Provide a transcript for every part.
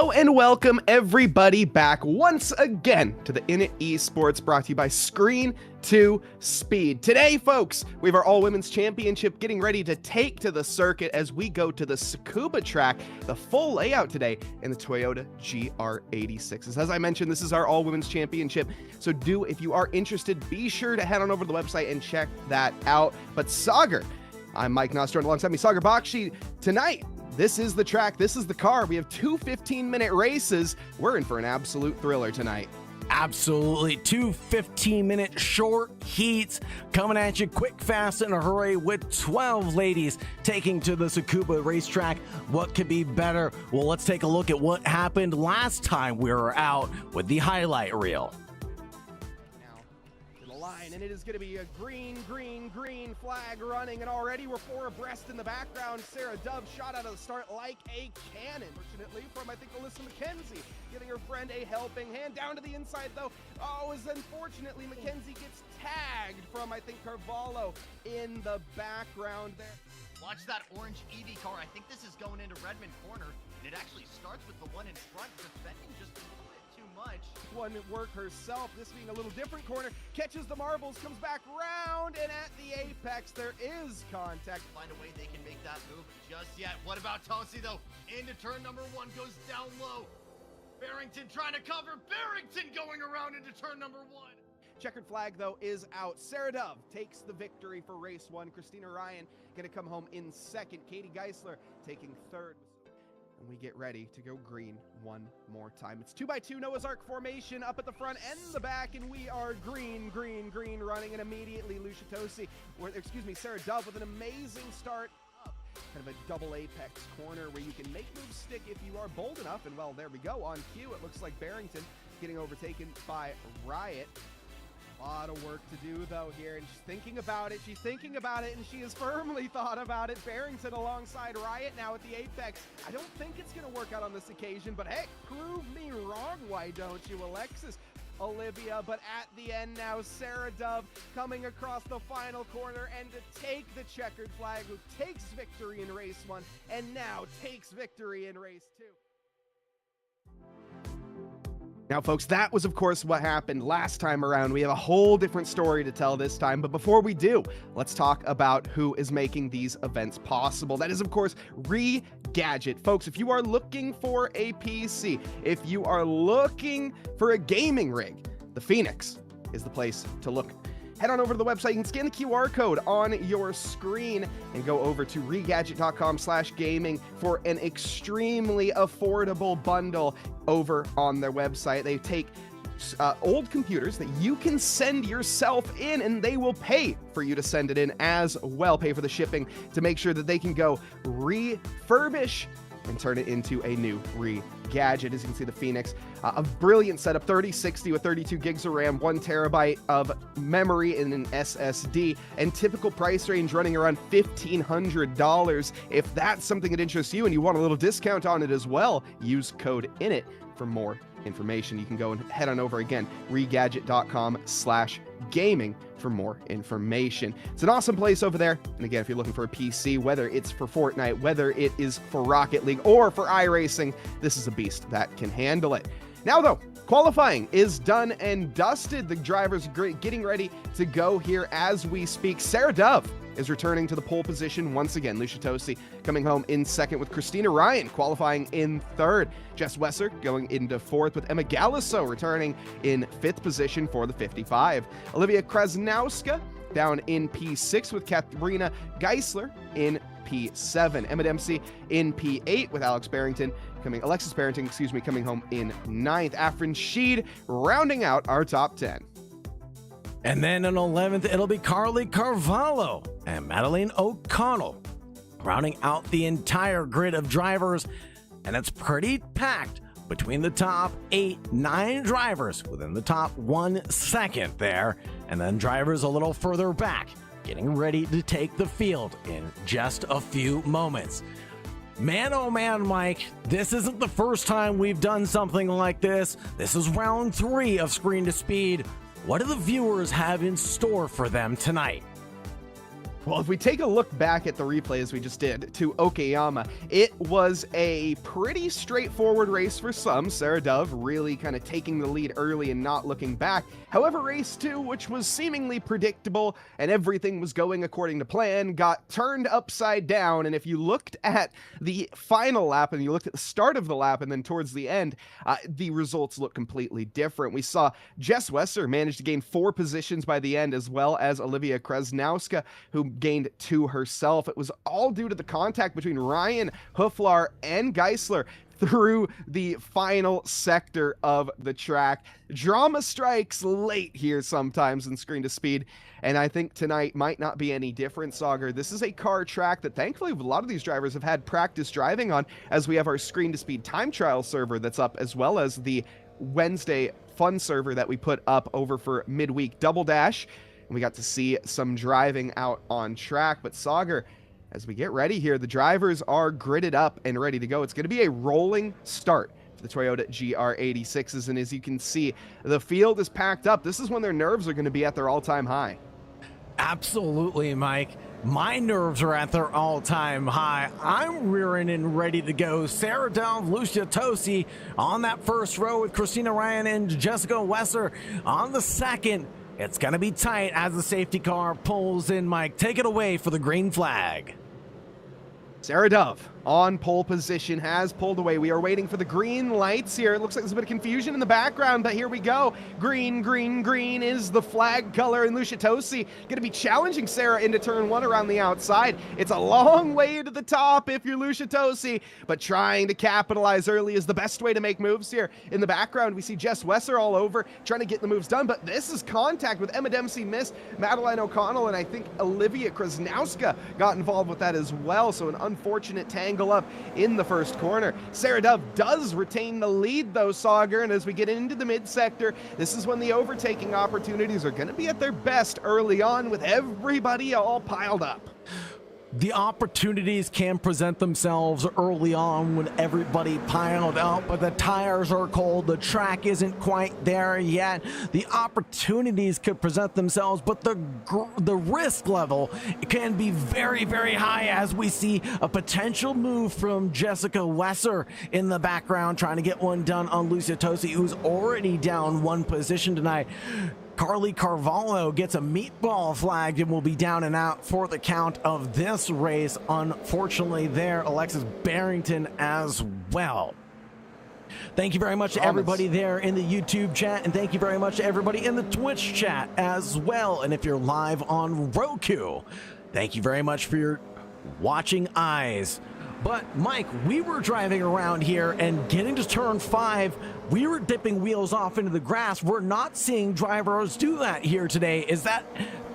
Hello and welcome everybody back once again to the In It Esports, brought to you by Screen to Speed. Today, folks, we have our all-women's championship getting ready to take to the circuit as we go to the Tsukuba track. The full layout today in the Toyota GR86. As I mentioned, this is our all-women's championship, so if you are interested, be sure to head on over to the website and check that out. But Sagar, I'm Mike Nostro, and alongside me, Sagar Bakshi. Tonight, this is the track, this is the car. We have two 15-minute races. We're in for an absolute thriller tonight. Absolutely. Two 15-minute short heats coming at you quick, fast, and a hurry with 12 ladies taking to the Tsukuba racetrack. What could be better? Well, let's take a look at what happened last time we were out with the highlight reel. And it is going to be a green flag running, and already we're four abreast in the background. Sarah Dove shot out of the start like a cannon, fortunately from, I think, Alyssa McKenzie, giving her friend a helping hand. Down to the inside, though, as unfortunately McKenzie gets tagged from, I think, Carvalho in the background there. Watch that orange EV car. I think this is going into Redmond Corner, and it actually starts with the one in front, defending just a little bit too much. One work herself, this being a little different corner, catches the marbles, comes back round, and at the apex there is contact. Find a way they can make that move just yet. What about Tosi, though? Into turn number one, goes down low. Barrington trying to cover. Barrington going around into turn number one. Checkered flag, though, is out. Sarah Dove takes the victory for race one. Christina Ryan going to come home in second. Katie Geisler taking third. And we get ready to go green one more time. It's 2x2 Noah's Ark formation up at the front and the back, and we are green running, and immediately Sarah Dove with an amazing start up. Kind of a double apex corner where you can make moves stick if you are bold enough, and well, there we go. On cue, it looks like Barrington getting overtaken by Riot. A lot of work to do, though, here, and she's thinking about it, and she has firmly thought about it. Barrington alongside Riot now at the apex. I don't think it's going to work out on this occasion, but hey, prove me wrong, why don't you, Alexis? Olivia, but at the end now, Sarah Dove coming across the final corner and to take the checkered flag, who takes victory in race one, and now takes victory in race two. Now, folks, that was, of course, what happened last time around. We have a whole different story to tell this time, but before we do, let's talk about who is making these events possible. That is, of course, Regadget. Folks, if you are looking for a PC, if you are looking for a gaming rig, the Phoenix is the place to look. Head on over to the website. You can scan the QR code on your screen and go over to regadget.com/gaming for an extremely affordable bundle over on their website. They take old computers that you can send yourself in, and they will pay for you to send it in as well, pay for the shipping to make sure that they can go refurbish and turn it into a new Regadget. As you can see, the Phoenix, a brilliant setup, 3060 with 32 gigs of RAM, 1 terabyte of memory in an SSD, and typical price range running around $1,500. If that's something that interests you and you want a little discount on it as well, use code INIT for more information. You can go and head on over again, regadget.com/gaming for more information. It's an awesome place over there. And again, if you're looking for a PC, whether it's for Fortnite, whether it is for Rocket League or for iRacing, this is a beast that can handle it. Now, though, qualifying is done and dusted. The drivers getting ready to go here as we speak. Sarah Dove is returning to the pole position once again. Lucia Tosi coming home in second, with Christina Ryan qualifying in third. Jess Wesser going into fourth, with Emma Galliso returning in fifth position for the 55. Olivia Krasnowska down in P6 with Katharina Geisler in P7. Emma Dempsey in P8 with Alexis Barrington coming home in ninth. Afrin Sheed rounding out our top 10. And then in 11th, it'll be Carly Carvalho and Madeline O'Connell rounding out the entire grid of drivers. And it's pretty packed between the top 9 drivers within the top 1 second there. And then drivers a little further back getting ready to take the field in just a few moments. Man, oh man, Mike, this isn't the first time we've done something like this. This is round 3 of Screen to Speed. What do the viewers have in store for them tonight? Well, if we take a look back at the replay as we just did to Okayama, it was a pretty straightforward race for some. Sarah Dove really kind of taking the lead early and not looking back. However, race 2, which was seemingly predictable and everything was going according to plan, got turned upside down. And if you looked at the final lap and you looked at the start of the lap and then towards the end, the results look completely different. We saw Jess Wesser manage to gain 4 positions by the end, as well as Olivia Krasnowska, who gained 2 herself. It was all due to the contact between Ryan, Hooflar, and Geisler through the final sector of the track. Drama strikes late here sometimes in Screen to Speed, and I think tonight might not be any different, Sauger. This is a car track that thankfully a lot of these drivers have had practice driving on, as we have our Screen to Speed time trial server that's up, as well as the Wednesday fun server that we put up over for midweek Double Dash. And we got to see some driving out on track. But Sauger, as we get ready here, the drivers are gridded up and ready to go. It's going to be a rolling start for the Toyota GR86s. And as you can see, the field is packed up. This is when their nerves are going to be at their all-time high. Absolutely, Mike. My nerves are at their all-time high. I'm rearing and ready to go. Sarah Dove, Lucia Tosi on that first row with Christina Ryan and Jessica Wesser on the second. It's going to be tight as the safety car pulls in. Mike, take it away for the green flag. Sarah Dove on pole position has pulled away. We are waiting for the green lights here. It looks like there's a bit of confusion in the background, but here we go. Green, green, green is the flag color, and Lucia Tosi going to be challenging Sarah into turn 1 around the outside. It's a long way to the top if you're Lucia Tosi, but trying to capitalize early is the best way to make moves here. In the background, we see Jess Wesser all over trying to get the moves done, but this is contact with Emma Dempsey miss, Madeline O'Connell, and I think Olivia Krasnowska got involved with that as well, so an unfortunate tangle up in the first corner. Sarah Dove does retain the lead though, Sauger, and as we get into the mid-sector, this is when the overtaking opportunities are going to be at their best early on with everybody all piled up. The opportunities can present themselves early on when everybody piled up, but the tires are cold. The track isn't quite there yet. The opportunities could present themselves, but the risk level can be very, very high as we see a potential move from Jessica Wesser in the background trying to get one done on Lucia Tosi, who's already down 1 position tonight. Carly Carvalho gets a meatball flagged and will be down and out for the count of this race. Unfortunately there, Alexis Barrington as well. Thank you very much to everybody there in the YouTube chat, and thank you very much to everybody in the Twitch chat as well. And if you're live on Roku, thank you very much for your watching eyes. But Mike, we were driving around here and getting to turn 5, we were dipping wheels off into the grass. We're not seeing drivers do that here today. Is that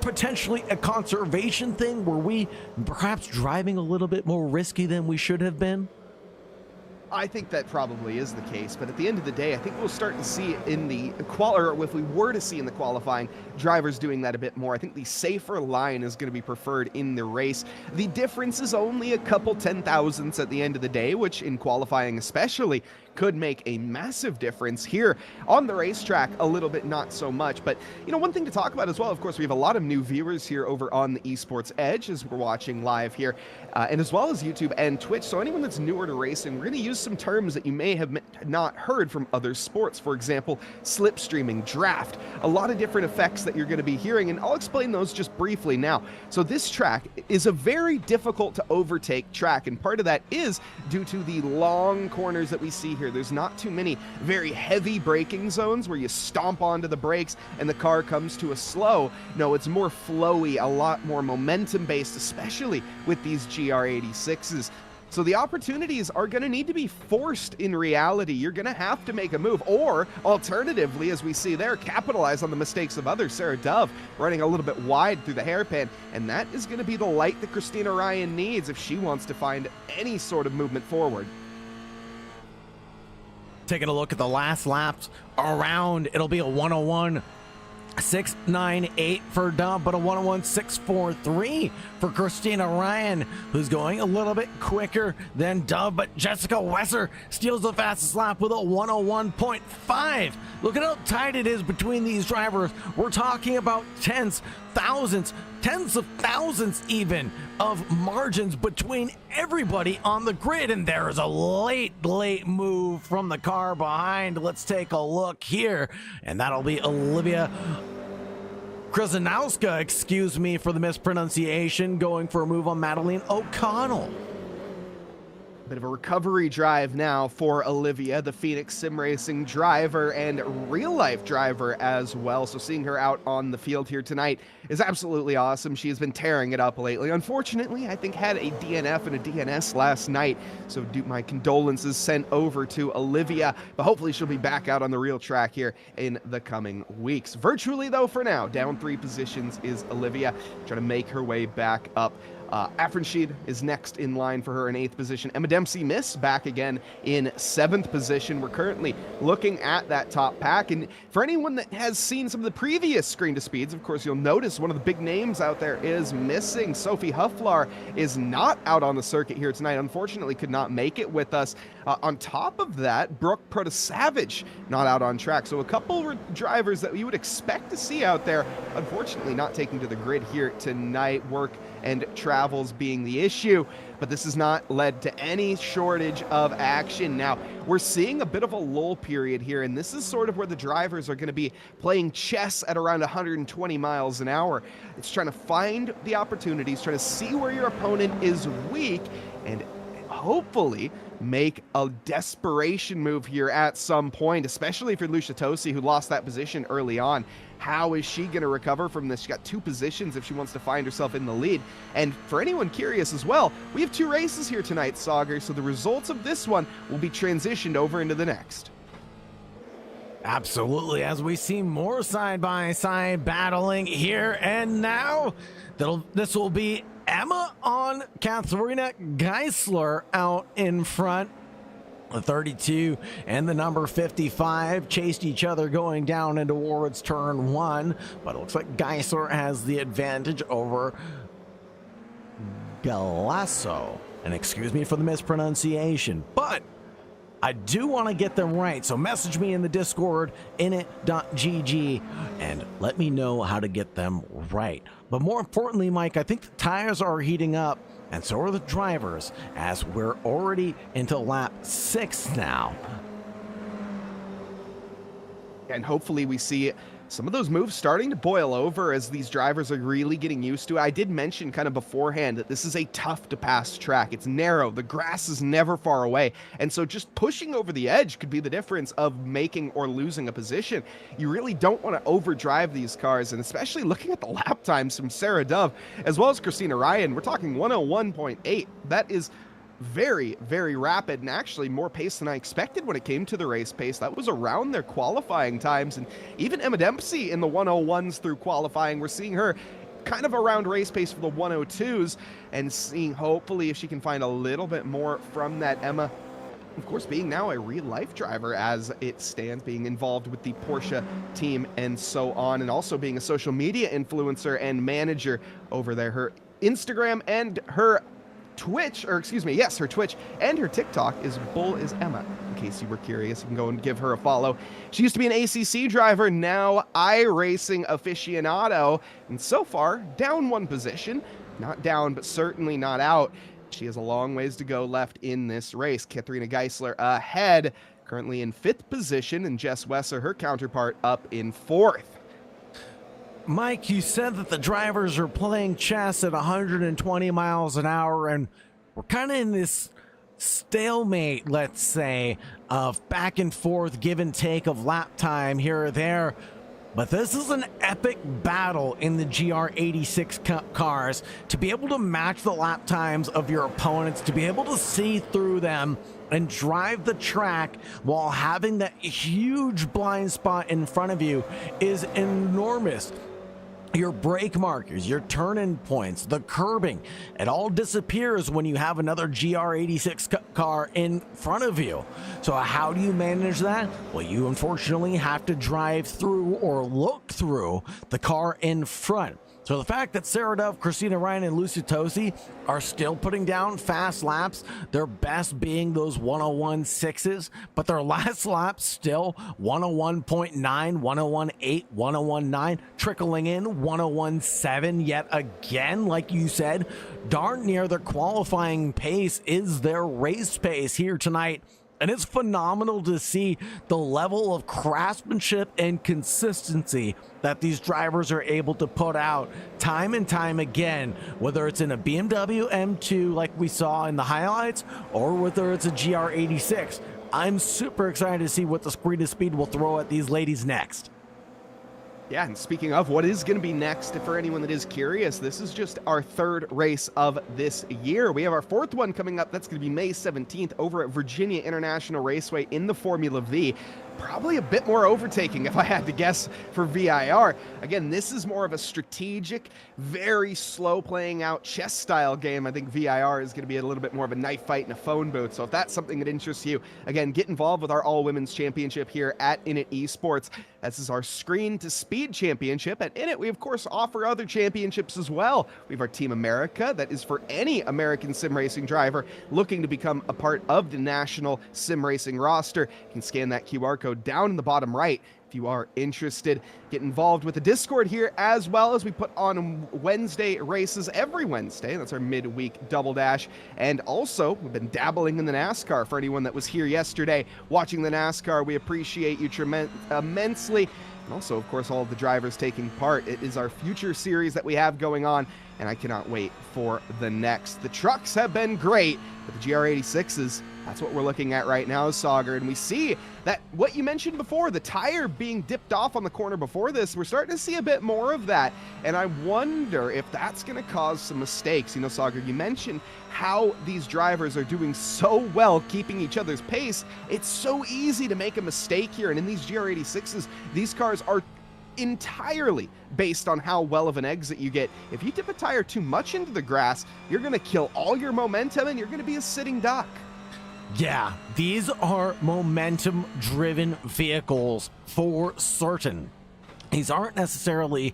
potentially a conservation thing? Were we perhaps driving a little bit more risky than we should have been? I think that probably is the case, but at the end of the day, I think we'll start to see in the or if we were to see in the qualifying, drivers doing that a bit more. I think the safer line is going to be preferred in the race. The difference is only a couple 10,000ths at the end of the day, which in qualifying especially could make a massive difference. Here on the racetrack, a little bit not so much, but you know, one thing to talk about as well, of course, we have a lot of new viewers here over on the Esports Edge as we're watching live here, and as well as YouTube and Twitch. So anyone that's newer to racing, we're going to use some terms that you may have not heard from other sports. For example, slipstreaming, draft, a lot of different effects that you're going to be hearing, and I'll explain those just briefly now. So this track is a very difficult to overtake track, and part of that is due to the long corners that we see here. There's not too many very heavy braking zones where you stomp onto the brakes and the car comes to a slow. No, it's more flowy, a lot more momentum based, especially with these GR86s. So the opportunities are going to need to be forced in reality. You're going to have to make a move, or alternatively, as we see there, capitalize on the mistakes of others. Sarah Dove running a little bit wide through the hairpin, and that is going to be the light that Christina Ryan needs if she wants to find any sort of movement forward. Taking a look at the last laps around, it'll be a 101 698 for Dove, but a 101.643 for Christina Ryan, who's going a little bit quicker than Dove, but Jessica Wesser steals the fastest lap with a 101.5. Look at how tight it is between these drivers. We're talking about tens of thousands even of margins between everybody on the grid, and there is a late move from the car behind. Let's take a look here, and that'll be Olivia Krasnowska, excuse me for the mispronunciation, going for a move on Madeline O'Connell. Bit of a recovery drive now for Olivia, the Phoenix Sim Racing driver and real-life driver as well. So seeing her out on the field here tonight is absolutely awesome. She has been tearing it up lately. Unfortunately, I think had a DNF and a DNS last night, so my condolences sent over to Olivia, but hopefully she'll be back out on the real track here in the coming weeks. Virtually, though, for now, down 3 positions is Olivia, trying to make her way back up. Afrenshid is next in line for her in 8th position. Emma Dempsey Miss back again in 7th position. We're currently looking at that top pack, and for anyone that has seen some of the previous Screen to Speeds, of course, you'll notice one of the big names out there is missing. Sophie Hufflar is not out on the circuit here tonight. Unfortunately, could not make it with us. On top of that, Brooke Protasavage not out on track. So a couple drivers that you would expect to see out there, unfortunately not taking to the grid here tonight. Work and travels being the issue, but this has not led to any shortage of action. Now, we're seeing a bit of a lull period here, and this is sort of where the drivers are going to be playing chess at around 120 miles an hour. It's trying to find the opportunities, trying to see where your opponent is weak, and hopefully make a desperation move here at some point, especially for Lucia Tosi, who lost that position early on. How is she going to recover from this? She got 2 positions if she wants to find herself in the lead. And for anyone curious as well, we have 2 races here tonight, Sauger, so the results of this one will be transitioned over into the next. Absolutely, as we see more side-by-side battling here and now. This will be Emma on Katharina Geisler out in front. The 32 and the number 55 chased each other going down into towards turn 1, but it looks like Geisler has the advantage over Galasso. And excuse me for the mispronunciation, but I do want to get them right, so message me in the Discord, init.gg, and let me know how to get them right. But more importantly, Mike, I think the tires are heating up, and so are the drivers, as we're already into lap 6 now. And hopefully we see some of those moves starting to boil over as these drivers are really getting used to it. I did mention kind of beforehand that this is a tough to pass track. It's narrow, the grass is never far away, and so just pushing over the edge could be the difference of making or losing a position. You really don't want to overdrive these cars, and especially looking at the lap times from Sarah Dove as well as Christina Ryan, we're talking 101.8. That is very, very rapid, and actually more pace than I expected when it came to the race pace. That was around their qualifying times, and even Emma Dempsey in the 101s through qualifying, we're seeing her kind of around race pace for the 102s, and seeing hopefully if she can find a little bit more from that. Emma, of course, being now a real-life driver as it stands, being involved with the Porsche team and so on, and also being a social media influencer and manager over there. Her Instagram and her Twitch, or excuse me, yes, her Twitch and her TikTok is Bull is Emma. In case you were curious, you can go and give her a follow. She used to be an ACC driver, now iRacing aficionado, and so far, down 1 position. Not down, but certainly not out. She has a long ways to go left in this race. Katharina Geisler ahead, currently in 5th position, and Jess Wesser, her counterpart, up in 4th. Mike, you said that the drivers are playing chess at 120 miles an hour, and we're kind of in this stalemate, let's say, of back and forth, give and take of lap time here or there. But this is an epic battle in the GR86 cars to be able to match the lap times of your opponents, to be able to see through them and drive the track while having that huge blind spot in front of you is enormous. your brake markers, your turn-in points, the curbing, it all disappears when you have another GR86 car in front of you. So how do you manage that? Well, you unfortunately have to drive through or look through the car in front. So the fact that Sarah Dove, Christina Ryan, and Lucy Tosi are still putting down fast laps, their best being those 101.6s, but their last laps still 101.9, 101.8, 101.9, trickling in 101.7 yet again. Like you said, darn near their qualifying pace is their race pace here tonight. And it's phenomenal to see the level of craftsmanship and consistency that these drivers are able to put out time and time again, whether it's in a BMW M2 like we saw in the highlights, or whether it's a GR86. I'm super excited to see what the Screen to Speed will throw at these ladies next. Yeah, and speaking of what is going to be next, for anyone that is curious, this is just our third race of this year. We have our fourth one coming up. That's going to be May 17th over at Virginia International Raceway in the Formula V. Probably a bit more overtaking, if I had to guess, for VIR. Again, this is more of a strategic, very slow playing out chess style game. I think VIR is going to be a little bit more of a knife fight in a phone booth. So if that's something that interests you, again, get involved with our all women's championship here at Init Esports. This is our Screen to Speed championship. At Init, we of course offer other championships as well. We have our Team America, that is for any American sim racing driver looking to become a part of the national sim racing roster. You can scan that QR code down in the bottom right if you are interested. Get involved with the Discord here, as well as we put on Wednesday races every Wednesday. That's our midweek double dash. And also, we've been dabbling in the NASCAR. For anyone that was here yesterday watching the NASCAR, we appreciate you immensely. And also, of course, all of the drivers taking part. It is our future series that we have going on, and I cannot wait for the next. The trucks have been great, but the GR86s, that's what we're looking at right now, Sauger. And we see that what you mentioned before, the tire being dipped off on the corner before this, we're starting to see a bit more of that. And I wonder if that's going to cause some mistakes. You know, Sauger, you mentioned how these drivers are doing so well keeping each other's pace. It's so easy to make a mistake here. And in these GR86s, these cars are entirely based on how well of an exit you get. If you dip a tire too much into the grass, you're going to kill all your momentum and you're going to be a sitting duck. Yeah, these are momentum-driven vehicles for certain. These aren't necessarily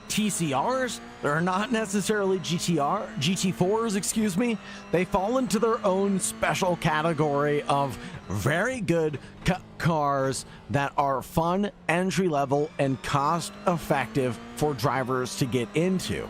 TCRs. They're not necessarily GT4s, excuse me. They fall into their own special category of very good cars that are fun, entry-level, and cost-effective for drivers to get into.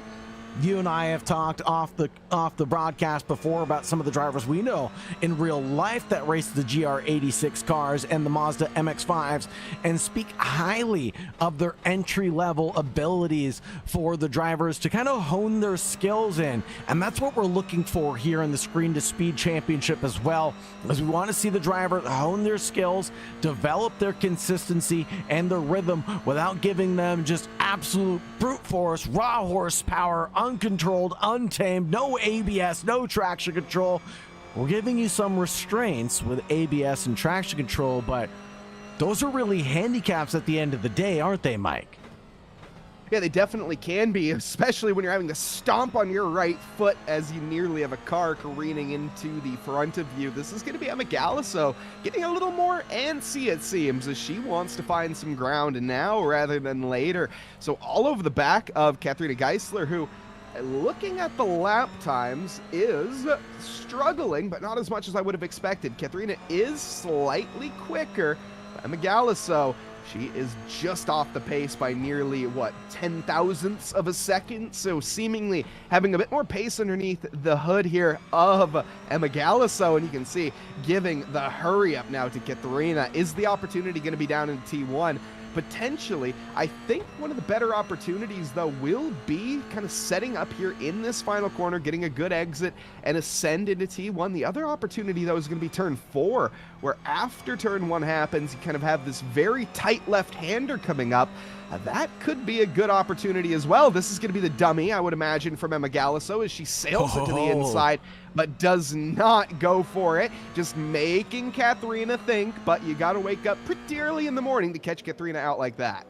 You and I have talked off the broadcast before about some of the drivers we know in real life that race the GR86 cars and the Mazda MX-5s and speak highly of their entry-level abilities for the drivers to kind of hone their skills in. And that's what we're looking for here in the Screen to Speed Championship as well, as we want to see the driver hone their skills, develop their consistency and their rhythm without giving them just absolute brute force, raw horsepower, uncontrolled, untamed, no ABS, no traction control. We're giving you some restraints with ABS and traction control, but those are really handicaps at the end of the day, aren't they, Mike? Yeah, they definitely can be, especially when you're having to stomp on your right foot as you nearly have a car careening into the front of you. This is going to be Emma Galliso getting a little more antsy, it seems, as she wants to find some ground now rather than later. So all over the back of Katharina Geisler, who, looking at the lap times, is struggling, but not as much as I would have expected. Katharina is slightly quicker. Emma Galliso, she is just off the pace by nearly, 10 thousandths of a second? So seemingly having a bit more pace underneath the hood here of Emma Galliso. And you can see giving the hurry up now to Katharina. Is the opportunity going to be down in T1? Potentially. I think one of the better opportunities, though, will be kind of setting up here in this final corner, getting a good exit and ascend into T1. The other opportunity, though, is going to be turn 4, where after turn 1 happens, you kind of have this very tight left-hander coming up. That could be a good opportunity as well. This is going to be the dummy, I would imagine, from Emma Galliso as she sails it to the inside, but does not go for it. Just making Katharina think, but you got to wake up pretty early in the morning to catch Katharina out like that.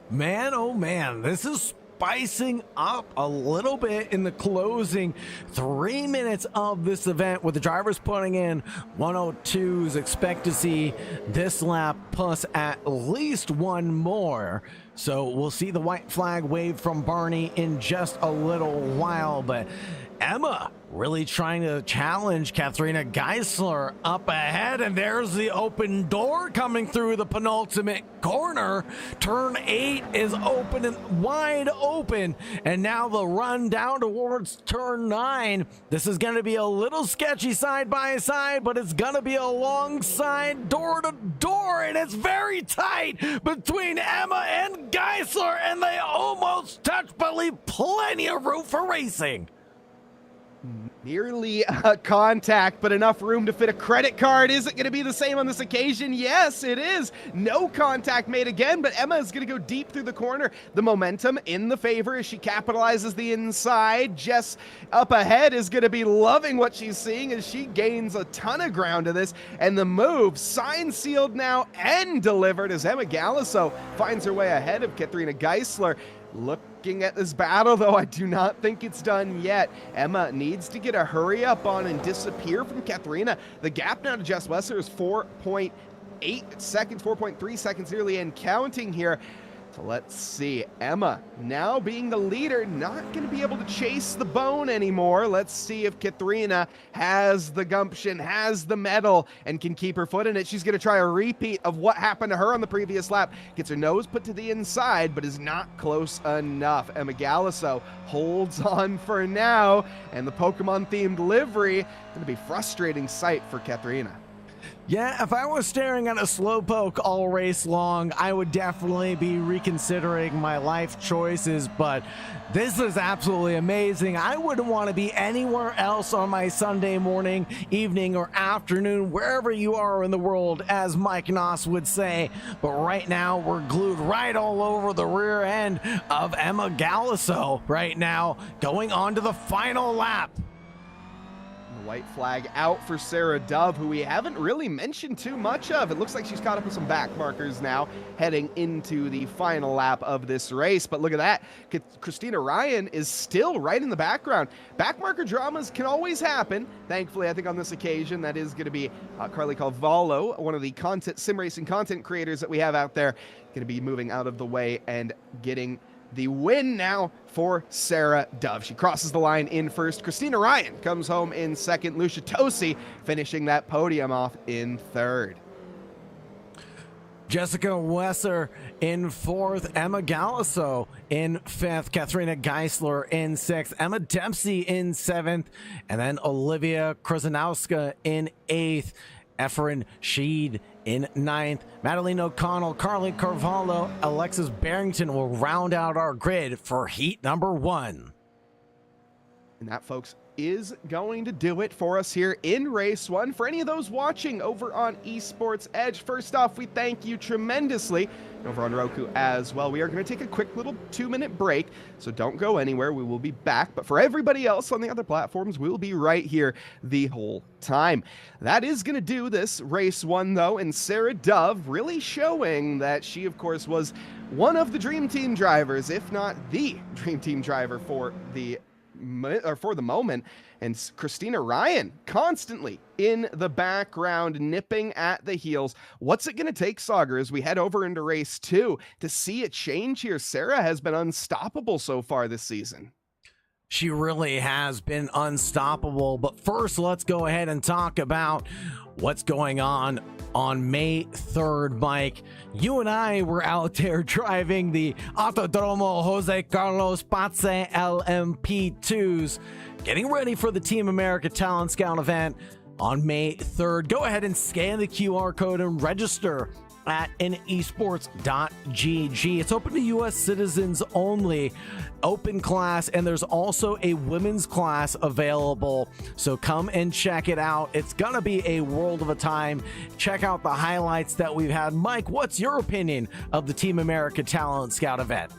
Man, oh man, this is spicing up a little bit in the closing 3 minutes of this event, with the drivers putting in 102s. Expect to see this lap plus at least one more. So we'll see the white flag wave from Barney in just a little while, but Emma really trying to challenge Katharina Geisler up ahead, and there's the open door coming through the penultimate corner. Turn 8 is open and wide open, and now the run down towards turn 9. This is going to be a little sketchy side by side, but it's going to be alongside door to door, and it's very tight between Emma and Geisler, and they almost touch, but leave plenty of room for racing. Nearly contact, but enough room to fit a credit card. Is it going to be the same on this occasion? Yes, it is. No contact made again, but Emma is going to go deep through the corner. The momentum in the favor as she capitalizes the inside. Jess up ahead is going to be loving what she's seeing as she gains a ton of ground to this. And the move, signed, sealed now, and delivered as Emma Galiso finds her way ahead of Katharina Geisler. Looking at this battle, though, I do not think it's done yet. Emma needs to get a hurry up on and disappear from Katharina. The gap now to Jess Wesser is 4.8 seconds, 4.3 seconds nearly, and counting here. So let's see. Emma now being the leader, not going to be able to chase the bone anymore. Let's see if Katharina has the gumption, has the mettle, and can keep her foot in it. She's going to try a repeat of what happened to her on the previous lap. Gets her nose put to the inside, but is not close enough. Emma Galiso holds on for now, and the Pokemon-themed livery going to be frustrating sight for Katharina. Yeah, if I was staring at a Slowpoke all race long, I would definitely be reconsidering my life choices, but this is absolutely amazing. I wouldn't want to be anywhere else on my Sunday morning, evening, or afternoon, wherever you are in the world, as Mike Noss would say. But right now, we're glued right all over the rear end of Emma Galiso right now, going on to the final lap. White flag out for Sarah Dove, who we haven't really mentioned too much of. It looks like she's caught up with some back markers now, heading into the final lap of this race. But look at that. Christina Ryan is still right in the background. Back marker dramas can always happen. Thankfully, I think on this occasion, that is going to be Carly Calvallo, one of the sim racing content creators that we have out there, going to be moving out of the way and getting the win now for Sarah Dove. She crosses the line in first. Christina Ryan comes home in second. Lucia Tosi finishing that podium off in third. Jessica Wesser in fourth, Emma Galiso in fifth, Katharina Geisler in sixth, Emma Dempsey in seventh, and then Olivia Krasnowska in eighth, Efren Sheed in ninth, Madeline O'Connell, Carly Carvalho, Alexis Barrington will round out our grid for heat number 1. And that, folks, is going to do it for us here in race 1. For any of those watching over on Esports Edge, first off, we thank you tremendously. Over on Roku as well. We are going to take a quick little 2-minute break, so don't go anywhere. We will be back. But for everybody else on the other platforms, we'll be right here the whole time. That is going to do this race 1, though, and Sarah Dove really showing that she, of course, was one of the Dream Team drivers, if not the Dream Team driver for the moment. And Christina Ryan constantly in the background, nipping at the heels. What's it going to take, Sauger, as we head over into race 2 to see a change here? Sarah has been unstoppable so far this season. She really has been unstoppable. But first, let's go ahead and talk about what's going on May 3rd, Mike. You and I were out there driving the Autodromo Jose Carlos Pace LMP2s, getting ready for the Team America Talent Scout event on May 3rd. Go ahead and scan the QR code and register at esports.gg. It's open to U.S. citizens only, open class, and there's also a women's class available. So come and check it out. It's gonna be a world of a time. Check out the highlights that we've had. Mike, what's your opinion of the Team America Talent Scout event?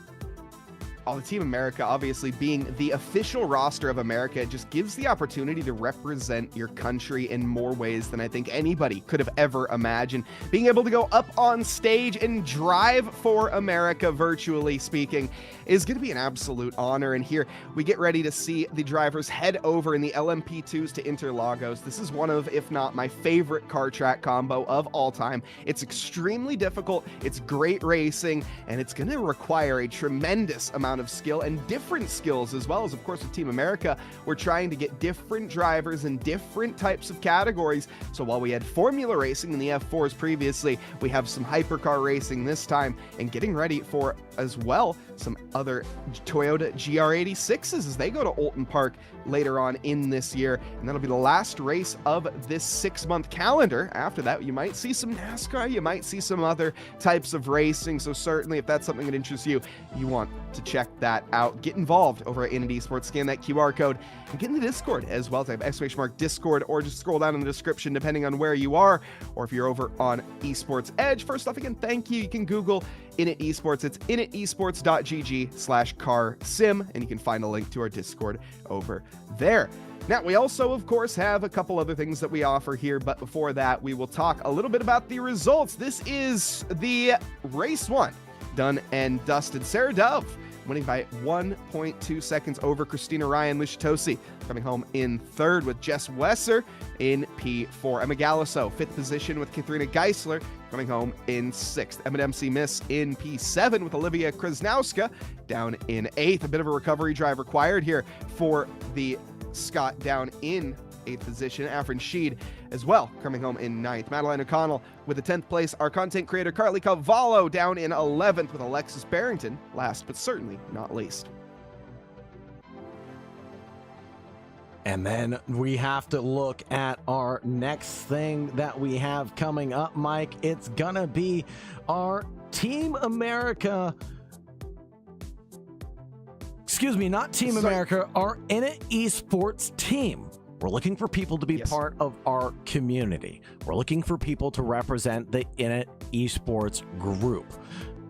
the Team America obviously being the official roster of America, it just gives the opportunity to represent your country in more ways than I think anybody could have ever imagined. Being able to go up on stage and drive for America, virtually speaking, is going to be an absolute honor. And here we get ready to see the drivers head over in the LMP2s to Interlagos. This is one of, if not my favorite car track combo of all time. It's extremely difficult, it's great racing, and it's going to require a tremendous amount of skill and different skills as well. As of course with Team America, we're trying to get different drivers in different types of categories. So while we had formula racing in the F4s previously, we have some hypercar racing this time, and getting ready for as well some other Toyota GR86s as they go to Olton Park later on in this year. And that'll be the last race of this 6-month calendar. After that, you might see some NASCAR, you might see some other types of racing. So certainly if that's something that interests you, you want to check that out. Get involved over at Innit Esports, scan that QR code, and get in the Discord as well. Type !mark Discord, or just scroll down in the description depending on where you are, or if you're over on Esports Edge. First off, again, thank you. You can Google Innit Esports. It's initesports.gg/carsim, and you can find a link to our Discord over there. Now, we also, of course, have a couple other things that we offer here, but before that, we will talk a little bit about the results. This is the race 1, done and dusted. Sarah Dove winning by 1.2 seconds over Christina Ryan. Lucia Tosi coming home in 3rd with Jess Wesser in P4. Emma Galliso, 5th position with Katharina Geisler coming home in 6th. Emma Dempsey Miss in P7 with Olivia Krasnowska down in 8th. A bit of a recovery drive required here for the Scott down in 8th position. Afrin Sheed as well coming home in 9th. Madeline O'Connell with the 10th place. Our content creator Carly Cavallo down in 11th with Alexis Barrington last but certainly not least. And then we have to look at our next thing that we have coming up, Mike. It's gonna be our Team America. Excuse me, not Team America, our Innit Esports team. We're looking for people to be part of our community. We're looking for people to represent the Innit Esports group.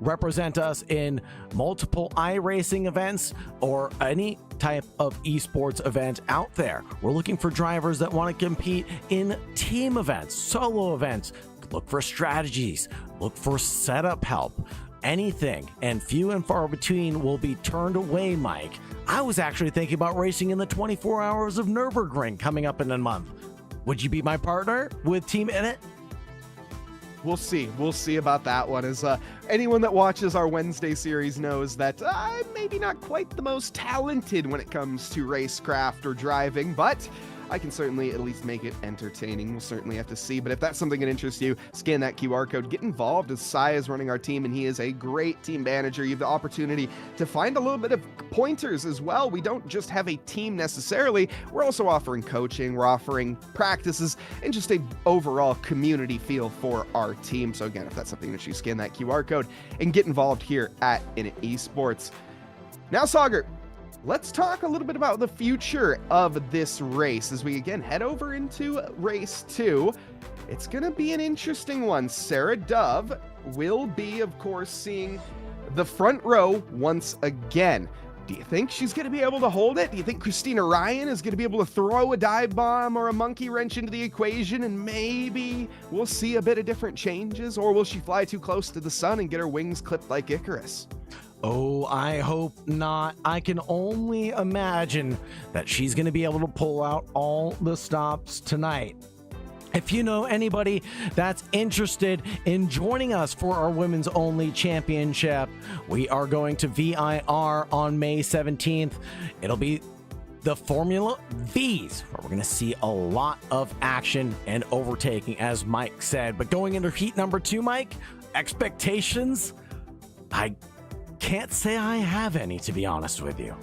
Represent us in multiple iRacing events or any type of esports event out there. We're looking for drivers that want to compete in team events, solo events. Look for strategies, look for setup help. Anything, and few and far between will be turned away, Mike. I was actually thinking about racing in the 24 Hours of Nürburgring coming up in a month. Would you be my partner with Team Innit? We'll see. We'll see about that one. As anyone that watches our Wednesday series knows that I'm maybe not quite the most talented when it comes to racecraft or driving, but I can certainly at least make it entertaining. We'll certainly have to see, but if that's something that interests you, scan that QR code, get involved, as Sai is running our team, and he is a great team manager. You have the opportunity to find a little bit of pointers as well. We don't just have a team necessarily. We're also offering coaching, we're offering practices, and just a overall community feel for our team. So again, if that's something that you scan that QR code and get involved here at Innit Esports. Now, Sauger, let's talk a little bit about the future of this race as we again head over into race 2. It's going to be an interesting one. Sarah Dove will be, of course, seeing the front row once again. Do you think she's going to be able to hold it? Do you think Christina Ryan is going to be able to throw a dive bomb or a monkey wrench into the equation and maybe we'll see a bit of different changes? Or will she fly too close to the sun and get her wings clipped like Icarus? Oh, I hope not. I can only imagine that she's going to be able to pull out all the stops tonight. If you know anybody that's interested in joining us for our Women's Only Championship, we are going to VIR on May 17th. It'll be the Formula Vs, where we're going to see a lot of action and overtaking, as Mike said. But going into heat number 2, Mike, expectations? I can't say I have any, to be honest with you.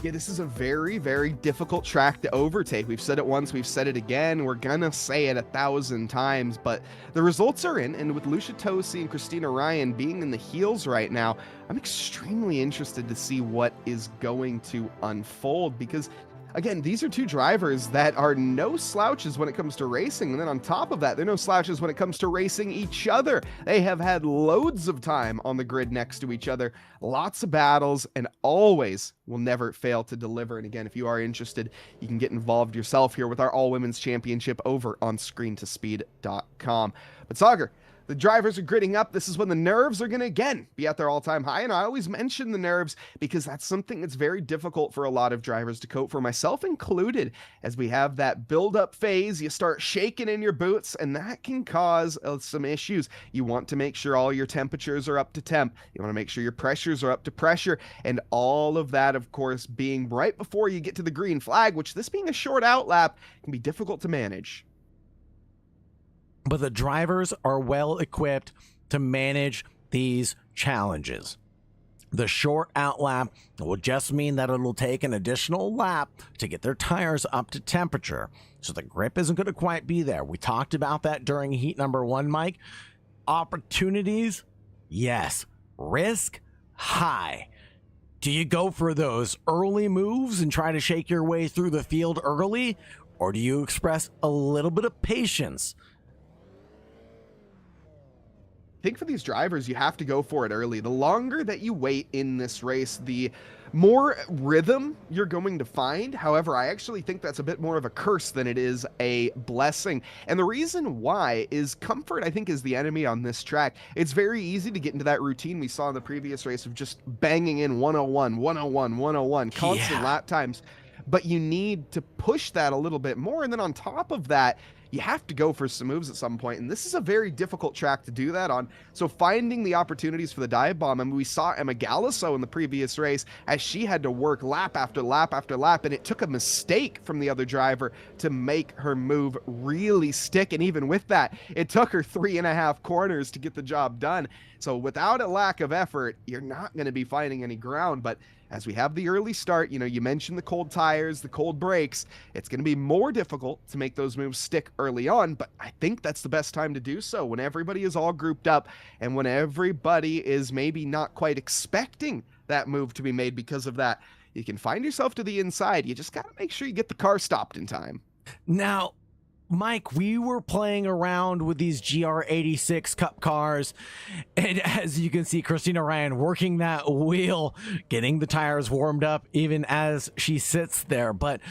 Yeah, this is a very, very difficult track to overtake. We've said it once, we've said it again. We're gonna say it 1,000 times, but the results are in, and with Lucia Tosi and Christina Ryan being in the heels right now, I'm extremely interested to see what is going to unfold, because again, these are two drivers that are no slouches when it comes to racing. And then on top of that, they're no slouches when it comes to racing each other. They have had loads of time on the grid next to each other, lots of battles, and always will never fail to deliver. And again, if you are interested, you can get involved yourself here with our all-women's championship over on screentospeed.com. But Sagar, the drivers are gridding up. This is when the nerves are going to, again, be at their all-time high. And I always mention the nerves because that's something that's very difficult for a lot of drivers to cope for, myself included. As we have that build-up phase, you start shaking in your boots, and that can cause some issues. You want to make sure all your temperatures are up to temp. You want to make sure your pressures are up to pressure. And all of that, of course, being right before you get to the green flag, which this being a short out lap can be difficult to manage. But the drivers are well equipped to manage these challenges. The short out lap will just mean that it'll take an additional lap to get their tires up to temperature. So the grip isn't going to quite be there. We talked about that during heat number 1, Mike. Opportunities, yes. Risk, high. Do you go for those early moves and try to shake your way through the field early? Or do you express a little bit of patience? I think for these drivers, you have to go for it early. The longer that you wait in this race, the more rhythm you're going to find. However, I actually think that's a bit more of a curse than it is a blessing. And the reason why is comfort, I think, is the enemy on this track. It's very easy to get into that routine we saw in the previous race of just banging in 101, 101, 101, constant lap times. But you need to push that a little bit more. And then on top of that, you have to go for some moves at some point, and this is a very difficult track to do that on. So finding the opportunities for the dive bomb, and we saw Emma Galliso in the previous race as she had to work lap after lap after lap, and it took a mistake from the other driver to make her move really stick. And even with that, it took her 3.5 corners to get the job done. So without a lack of effort, you're not going to be finding any ground. But as we have the early start, you mentioned the cold tires, the cold brakes, it's going to be more difficult to make those moves stick early on, but I think that's the best time to do so, when everybody is all grouped up and when everybody is maybe not quite expecting that move to be made because of that. You can find yourself to the inside. You just got to make sure you get the car stopped in time. Now, Mike, we were playing around with these GR86 Cup cars, and as you can see, Christina Ryan working that wheel, getting the tires warmed up even as she sits there. But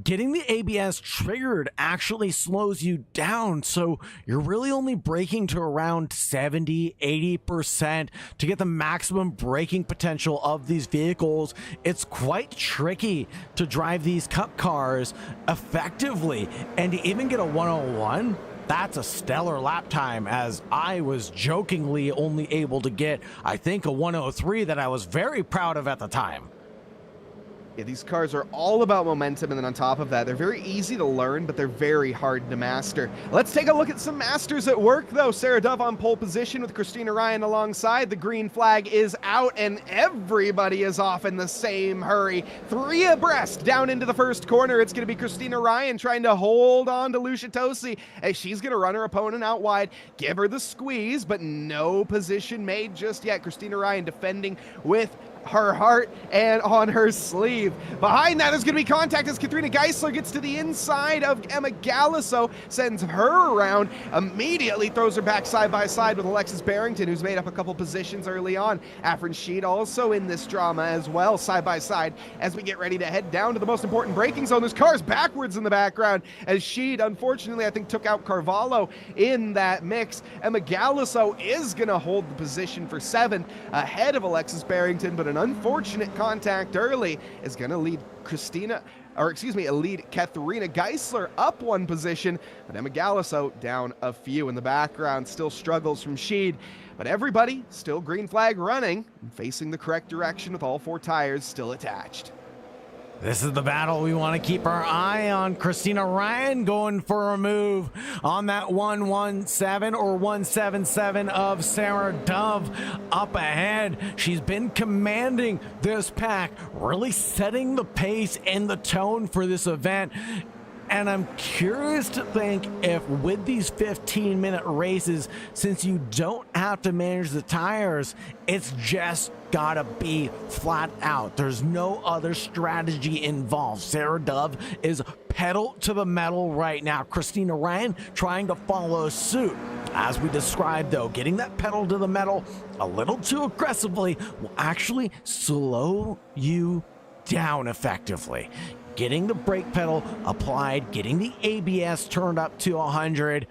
getting the ABS triggered actually slows you down, so you're really only braking to around 70-80% to get the maximum braking potential of these vehicles. It's quite tricky to drive these Cup cars effectively, and to even get a 101, that's a stellar lap time, as I was jokingly only able to get, I think, a 103 that I was very proud of at the time. Yeah, these cars are all about momentum, and then on top of that, they're very easy to learn, but they're very hard to master. Let's take a look at some masters at work, though. Sarah Dove on pole position with Christina Ryan alongside. The green flag is out, and everybody is off in the same hurry. 3 abreast down into the first corner. It's going to be Christina Ryan trying to hold on to Lucia Tosi as she's going to run her opponent out wide, give her the squeeze, but no position made just yet. Christina Ryan defending with her heart and on her sleeve. Behind that is going to be contact as Katharina Geisler gets to the inside of Emma Galliso, sends her around, immediately throws her back side by side with Alexis Barrington, who's made up a couple positions early on. Afrin Sheed also in this drama as well, side by side, as we get ready to head down to the most important braking zone. There's cars backwards in the background as Sheed, unfortunately, I think took out Carvalho in that mix. Emma Galliso is going to hold the position for 7 ahead of Alexis Barrington, but an unfortunate contact early is going to lead Katharina Geisler up 1 position, but Emma Galliso down a few in the background. Still struggles from Sheed, but everybody still green flag running and facing the correct direction with all 4 tires still attached. This is the battle we want to keep our eye on. Christina Ryan going for a move on that 117 or 177 of Sarah Dove up ahead. She's been commanding this pack, really setting the pace and the tone for this event. And I'm curious to think if with these 15-minute races, since you don't have to manage the tires, it's just gotta be flat out. There's no other strategy involved. Sarah Dove is pedal to the metal right now. Christina Ryan trying to follow suit. As we described though, getting that pedal to the metal a little too aggressively will actually slow you down effectively. Getting the brake pedal applied, getting the ABS turned up to 100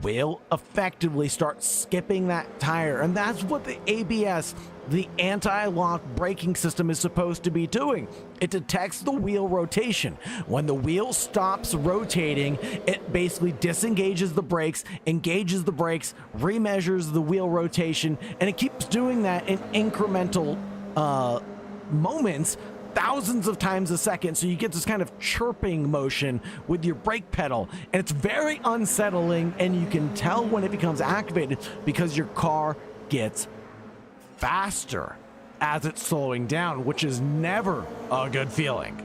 will effectively start skipping that tire. And that's what the ABS, the anti-lock braking system, is supposed to be doing. It detects the wheel rotation. When the wheel stops rotating, it basically disengages the brakes, engages the brakes, remeasures the wheel rotation, and it keeps doing that in incremental moments, thousands of times a second. So you get this kind of chirping motion with your brake pedal, and it's very unsettling, and you can tell when it becomes activated because your car gets faster as it's slowing down, which is never a good feeling.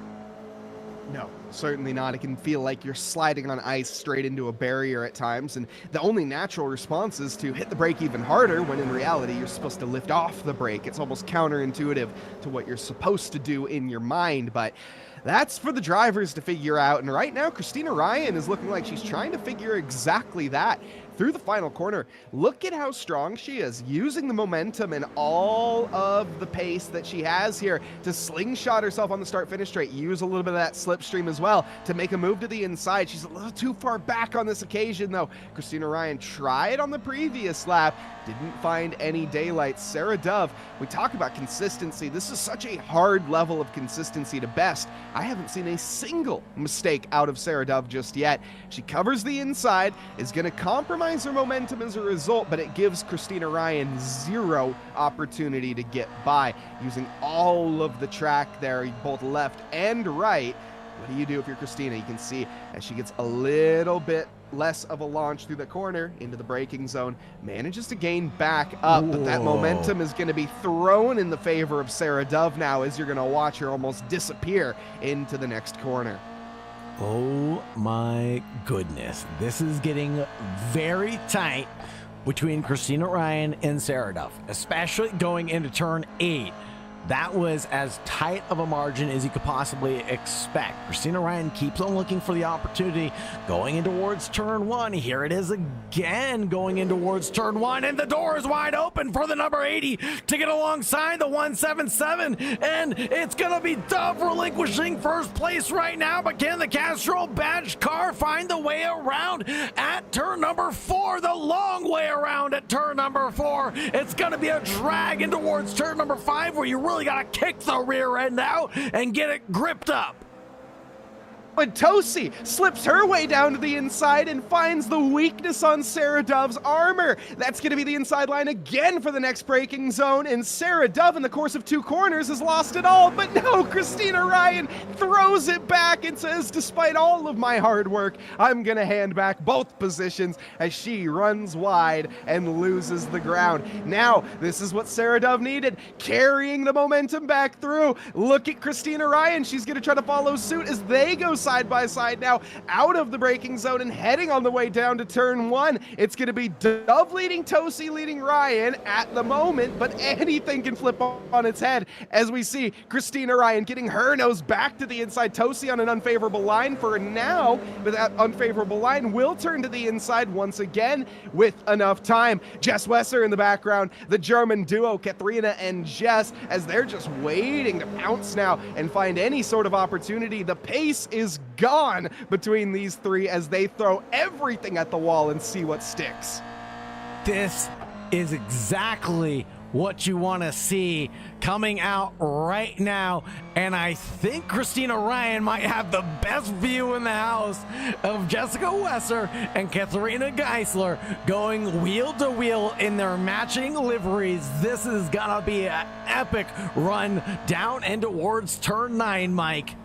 No, certainly not. It can feel like you're sliding on ice straight into a barrier at times, and the only natural response is to hit the brake even harder, when in reality you're supposed to lift off the brake. It's almost counterintuitive to what you're supposed to do in your mind, but that's for the drivers to figure out. And right now, Christina Ryan is looking like she's trying to figure exactly that. Through the final corner, look at how strong she is, using the momentum and all of the pace that she has here to slingshot herself on the start-finish straight, use a little bit of that slipstream as well to make a move to the inside. She's a little too far back on this occasion, though. Christina Ryan tried on the previous lap, didn't find any daylight. Sarah Dove, we talk about consistency. This is such a hard level of consistency to best. I haven't seen a single mistake out of Sarah Dove just yet. She covers the inside, is going to compromise her momentum as a result, but it gives Christina Ryan zero opportunity to get by, using all of the track there, both left and right. What do you do if you're Christina? You can see as she gets a little bit less of a launch through the corner into the braking zone, manages to gain back up, but that momentum is going to be thrown in the favor of Sarah Dove now, as you're going to watch her almost disappear into the next corner. Oh my goodness. This is getting very tight between Christina Ryan and Sarah Dove, especially going into turn 8. That was as tight of a margin as you could possibly expect. Christina Ryan keeps on looking for the opportunity going in towards turn 1. Here it is again, going in towards turn 1, and the door is wide open for the number 80 to get alongside the 177, and it's gonna be Dove relinquishing first place right now. But can the Castrol badge car find the way around at turn number 4? The long way around at turn number 4. It's gonna be a drag in towards turn number 5, where you really gotta kick the rear end out and get it gripped up. But Tosi slips her way down to the inside and finds the weakness on Sarah Dove's armor. That's going to be the inside line again for the next braking zone, and Sarah Dove, in the course of 2 corners, has lost it all. But no, Christina Ryan throws it back and says, despite all of my hard work, I'm going to hand back both positions, as she runs wide and loses the ground. Now, this is what Sarah Dove needed, carrying the momentum back through. Look at Christina Ryan. She's going to try to follow suit as they go side by side now out of the braking zone and heading on the way down to turn 1. It's going to be Dove leading Tosi, leading Ryan at the moment, but anything can flip on its head as we see Christina Ryan getting her nose back to the inside. Tosi on an unfavorable line for now, but that unfavorable line will turn to the inside once again with enough time. Jess Wesser in the background, the German duo Katharina and Jess, as they're just waiting to pounce now and find any sort of opportunity. The pace is gone between these three as they throw everything at the wall and see what sticks. This is exactly what you want to see coming out right now, and I think Christina Ryan might have the best view in the house of Jessica Wesser and Katharina Geisler going wheel to wheel in their matching liveries. This is gonna be an epic run down and towards turn 9, Mike.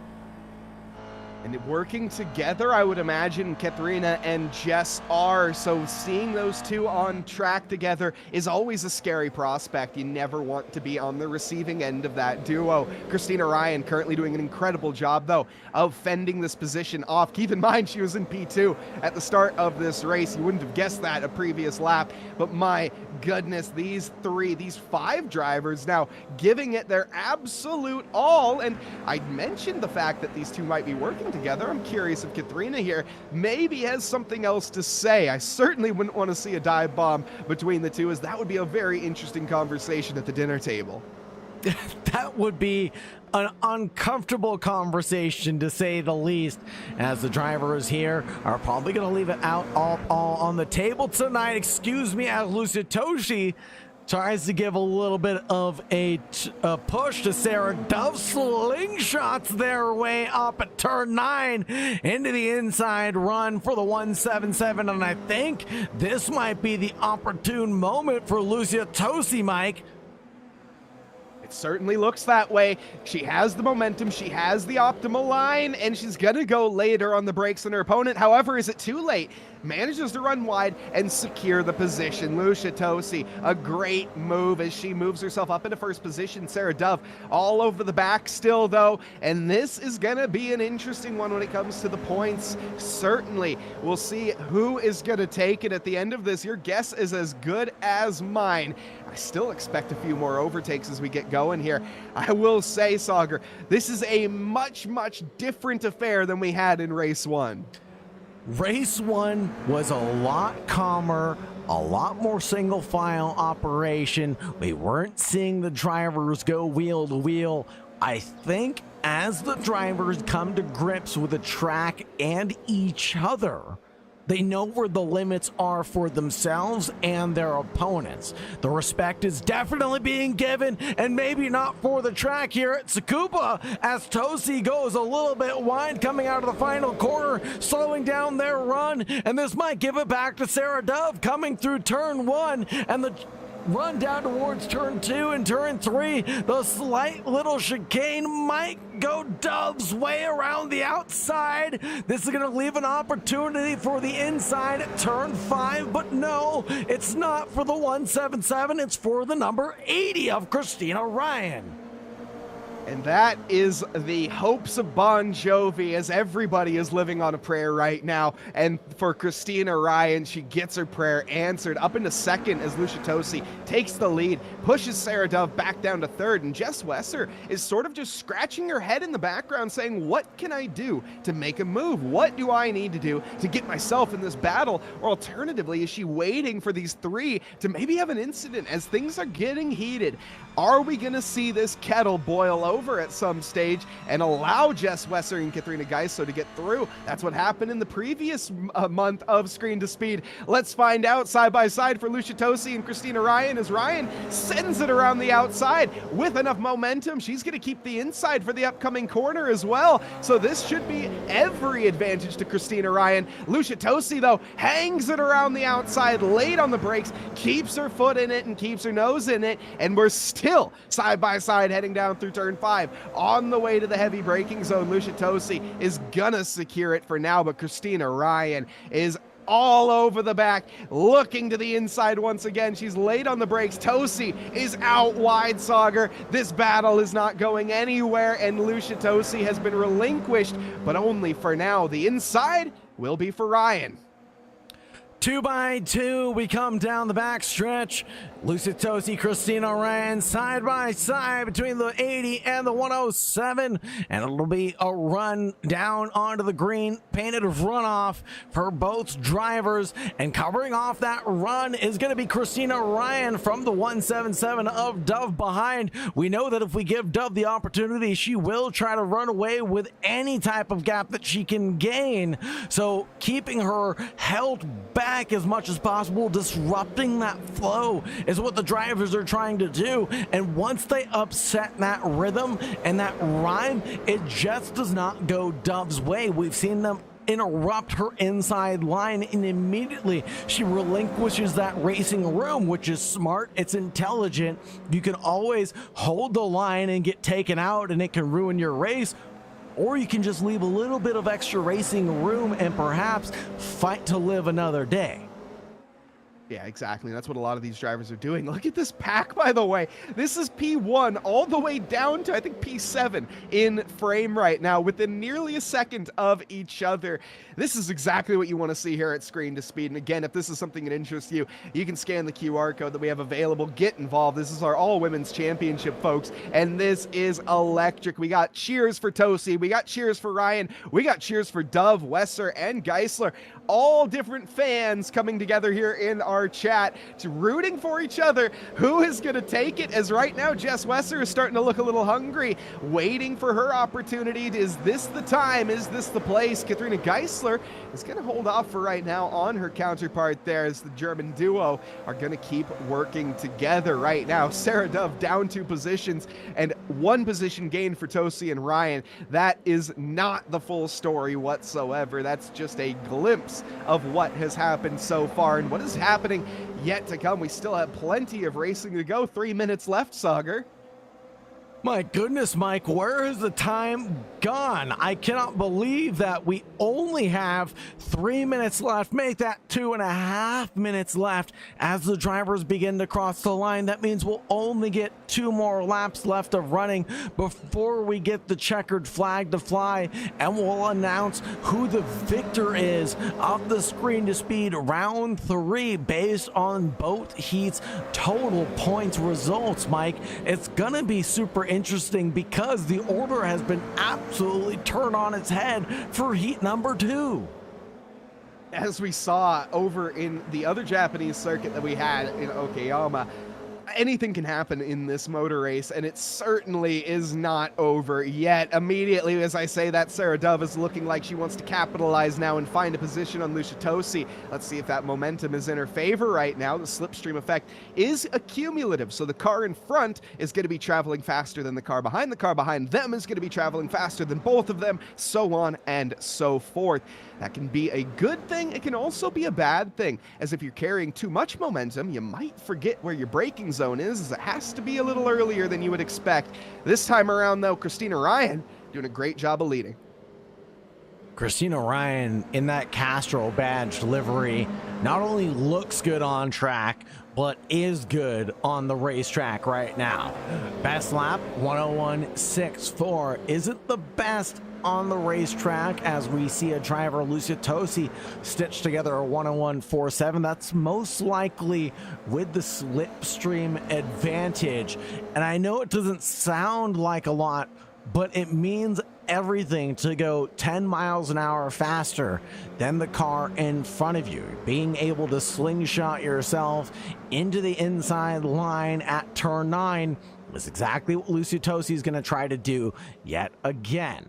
And working together, I would imagine Katharina and Jess are. So seeing those two on track together is always a scary prospect. You never want to be on the receiving end of that duo. Christina Ryan currently doing an incredible job, though, of fending this position off. Keep in mind, she was in P2 at the start of this race. You wouldn't have guessed that a previous lap. But my goodness, these 5 drivers now giving it their absolute all. And I mentioned the fact that these two might be working together. I'm curious if Katharina here maybe has something else to say. I certainly wouldn't want to see a dive bomb between the two, as that would be a very interesting conversation at the dinner table. That would be an uncomfortable conversation, to say the least, as the drivers here are probably going to leave it out all on the table tonight. Excuse me, as Lucia Toshi tries to give a little bit of a push to Sarah Dove. Slingshots their way up at turn 9 into the inside run for the 177, and I think this might be the opportune moment for Lucia Tosi, Mike. It certainly looks that way. She has the momentum, she has the optimal line, and she's gonna go later on the brakes than her opponent. However, is it too late? Manages to run wide and secure the position. Lucia Tosi, a great move as she moves herself up into first position. Sarah Dove all over the back still, though, and this is gonna be an interesting one when it comes to the points. Certainly, we'll see who is gonna take it at the end of this. Your guess is as good as mine. I still expect a few more overtakes as we get going here. I will say, Sauger, this is a much, much different affair than we had in race 1. Race 1 was a lot calmer, a lot more single file operation. We weren't seeing the drivers go wheel to wheel. I think as the drivers come to grips with the track and each other, they know where the limits are for themselves and their opponents. The respect is definitely being given, and maybe not for the track here at Tsukuba, as Tosi goes a little bit wide coming out of the final corner, slowing down their run, and this might give it back to Sarah Dove coming through turn 1, and the run down towards turn 2 and turn 3. The slight little chicane might go Dove's way around the outside. This is going to leave an opportunity for the inside at turn 5, but no, it's not for the 177. It's for the number 80 of Christina Ryan. And that is the hopes of Bon Jovi, as everybody is living on a prayer right now. And for Christina Ryan, she gets her prayer answered up into second as Lucia Tosi takes the lead, pushes Sarah Dove back down to third. And Jess Wesser is sort of just scratching her head in the background saying, what can I do to make a move? What do I need to do to get myself in this battle? Or alternatively, is she waiting for these 3 to maybe have an incident as things are getting heated? Are we going to see this kettle boil over at some stage and allow Jess Wesser and Katharina Geiso to get through? That's what happened in the previous month of Screen to Speed. Let's find out side by side for Lucia Tosi and Christina Ryan, as Ryan sends it around the outside with enough momentum. She's going to keep the inside for the upcoming corner as well. So this should be every advantage to Christina Ryan. Lucia Tosi, though, hangs it around the outside, late on the brakes, keeps her foot in it and keeps her nose in it, and we're still side by side heading down through turn 5 on the way to the heavy braking zone. Lucia Tosi is gonna secure it for now, but Christina Ryan is all over the back, looking to the inside once again. She's late on the brakes. Tosi is out wide, Sauger. This battle is not going anywhere, and Lucia Tosi has been relinquished, but only for now. The inside will be for Ryan. 2 by 2, we come down the back stretch. Lucia Tosi, Christina Ryan, side by side between the 80 and the 107, and it'll be a run down onto the green, painted runoff for both drivers, and covering off that run is going to be Christina Ryan from the 177 of Dove behind. We know that if we give Dove the opportunity, she will try to run away with any type of gap that she can gain, so keeping her held back as much as possible, disrupting that flow is what the drivers are trying to do. And once they upset that rhythm and that rhyme, it just does not go Dove's way. We've seen them interrupt her inside line, and immediately she relinquishes that racing room, which is smart. It's intelligent. You can always hold the line and get taken out, and it can ruin your race, or you can just leave a little bit of extra racing room and perhaps fight to live another day. Yeah, exactly. That's what a lot of these drivers are doing. Look at this pack, by the way. This is P1 all the way down to, I think, P7 in frame right now, within nearly a second of each other. This is exactly what you want to see here at Screen to Speed. And again, if this is something that interests you, you can scan the QR code that we have available. Get involved. This is our all-women's championship, folks, and this is electric. We got cheers for Tosi. We got cheers for Ryan. We got cheers for Dove, Wesser, and Geisler. All different fans coming together here in our chat to rooting for each other. Who is going to take it? As right now, Jess Wesser is starting to look a little hungry, waiting for her opportunity. Is this the time? Is this the place? Katharina Geisler is going to hold off for right now on her counterpart there, as the German duo are going to keep working together right now. Sarah Dove down 2 positions and 1 position gain for Tosi and Ryan. That is not the full story whatsoever. That's just a glimpse of what has happened so far and what is happening yet to come. We still have plenty of racing to go. 3 minutes left, Sagar. My goodness, Mike, where has the time gone? I cannot believe that we only have 3 minutes left. Make that 2.5 minutes left as the drivers begin to cross the line. That means we'll only get 2 more laps left of running before we get the checkered flag to fly, and we'll announce who the victor is of the Screen to Speed round 3 based on both heats' total points results, Mike. It's gonna be super interesting because the order has been absolutely turned on its head for heat number 2. As we saw over in the other Japanese circuit that we had in Okayama, anything can happen in this motor race, and it certainly is not over yet. Immediately as I say that, Sarah Dove is looking like she wants to capitalize now and find a position on Lucia Tosi. Let's see if that momentum is in her favor right now. The slipstream effect is accumulative, so the car in front is going to be traveling faster than the car behind. The car behind them is going to be traveling faster than both of them, so on and so forth. That can be a good thing. It can also be a bad thing, as if you're carrying too much momentum, you might forget where your braking zone is, as it has to be a little earlier than you would expect. This time around, though, Christina Ryan doing a great job of leading. Christina Ryan in that Castro badge livery not only looks good on track, but is good on the racetrack right now. Best lap, 101.64. Isn't the best on the racetrack, as we see a driver, Lucia Tosi, stitch together a 101.47. That's most likely with the slipstream advantage. And I know it doesn't sound like a lot, but it means everything to go 10 miles an hour faster than the car in front of you. Being able to slingshot yourself into the inside line at turn 9 is exactly what Lucia Tosi is going to try to do yet again.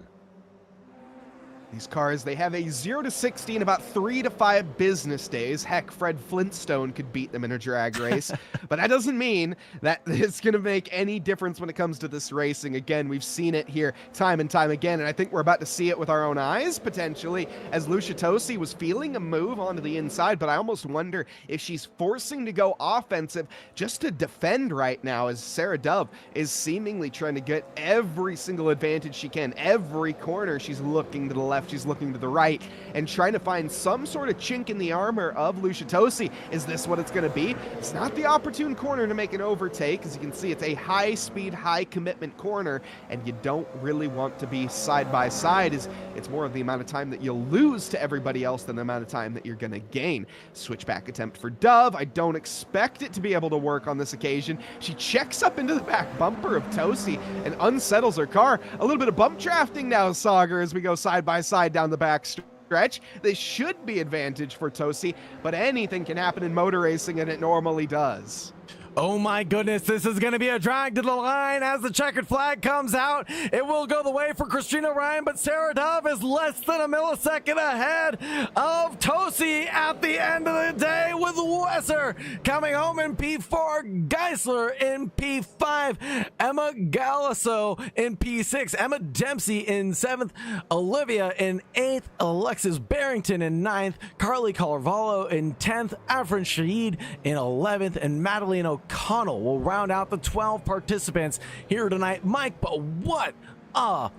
These cars, they have a 0 to 60 in about 3 to 5 business days. Heck, Fred Flintstone could beat them in a drag race. But that doesn't mean that it's going to make any difference when it comes to this racing. Again, we've seen it here time and time again, and I think we're about to see it with our own eyes, potentially, as Lucia Tosi was feeling a move onto the inside, but I almost wonder if she's forcing to go offensive just to defend right now, as Sarah Dove is seemingly trying to get every single advantage she can. Every corner, she's looking to the left, she's looking to the right, and trying to find some sort of chink in the armor of Lucia Tosi. Is this what it's going to be? It's not the opportune corner to make an overtake. As you can see, it's a high-speed, high-commitment corner, and you don't really want to be side by side, as it's more of the amount of time that you'll lose to everybody else than the amount of time that you're going to gain. Switchback attempt for Dove. I don't expect it to be able to work on this occasion. She checks up into the back bumper of Tosi and unsettles her car. A little bit of bump drafting now, Sagar, as we go side by side down the back stretch. This should be advantage for Tosi, but anything can happen in motor racing, and it normally does. Oh my goodness, this is going to be a drag to the line as the checkered flag comes out. It will go the way for Christina Ryan, but Sarah Dove is less than a millisecond ahead of Tosi at the end of the day, with Wesser coming home in P4, Geisler in P5, Emma Galasso in P6, Emma Dempsey in 7th, Olivia in 8th, Alexis Barrington in 9th, Carly Carvalho in 10th, Afrin Shahid in 11th, and Madeline O'Connell will round out the 12 participants here tonight. Mike, but what a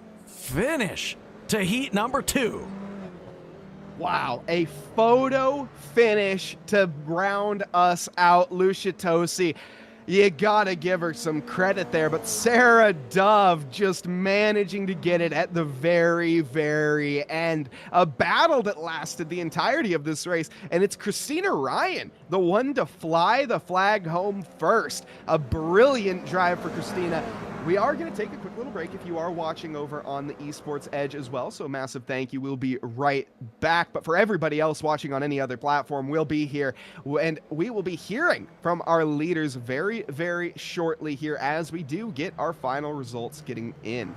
finish to heat number 2. Wow, a photo finish to round us out, Lucia Tosi. You gotta give her some credit there, but Sarah Dove just managing to get it at the very, very end. A battle that lasted the entirety of this race, and it's Christina Ryan, the one to fly the flag home first. A brilliant drive for Christina. We are going to take a quick little break if you are watching over on the Esports Edge as well, so a massive thank you. We'll be right back. But for everybody else watching on any other platform, we'll be here, and we will be hearing from our leaders very, very shortly here as we do get our final results getting in.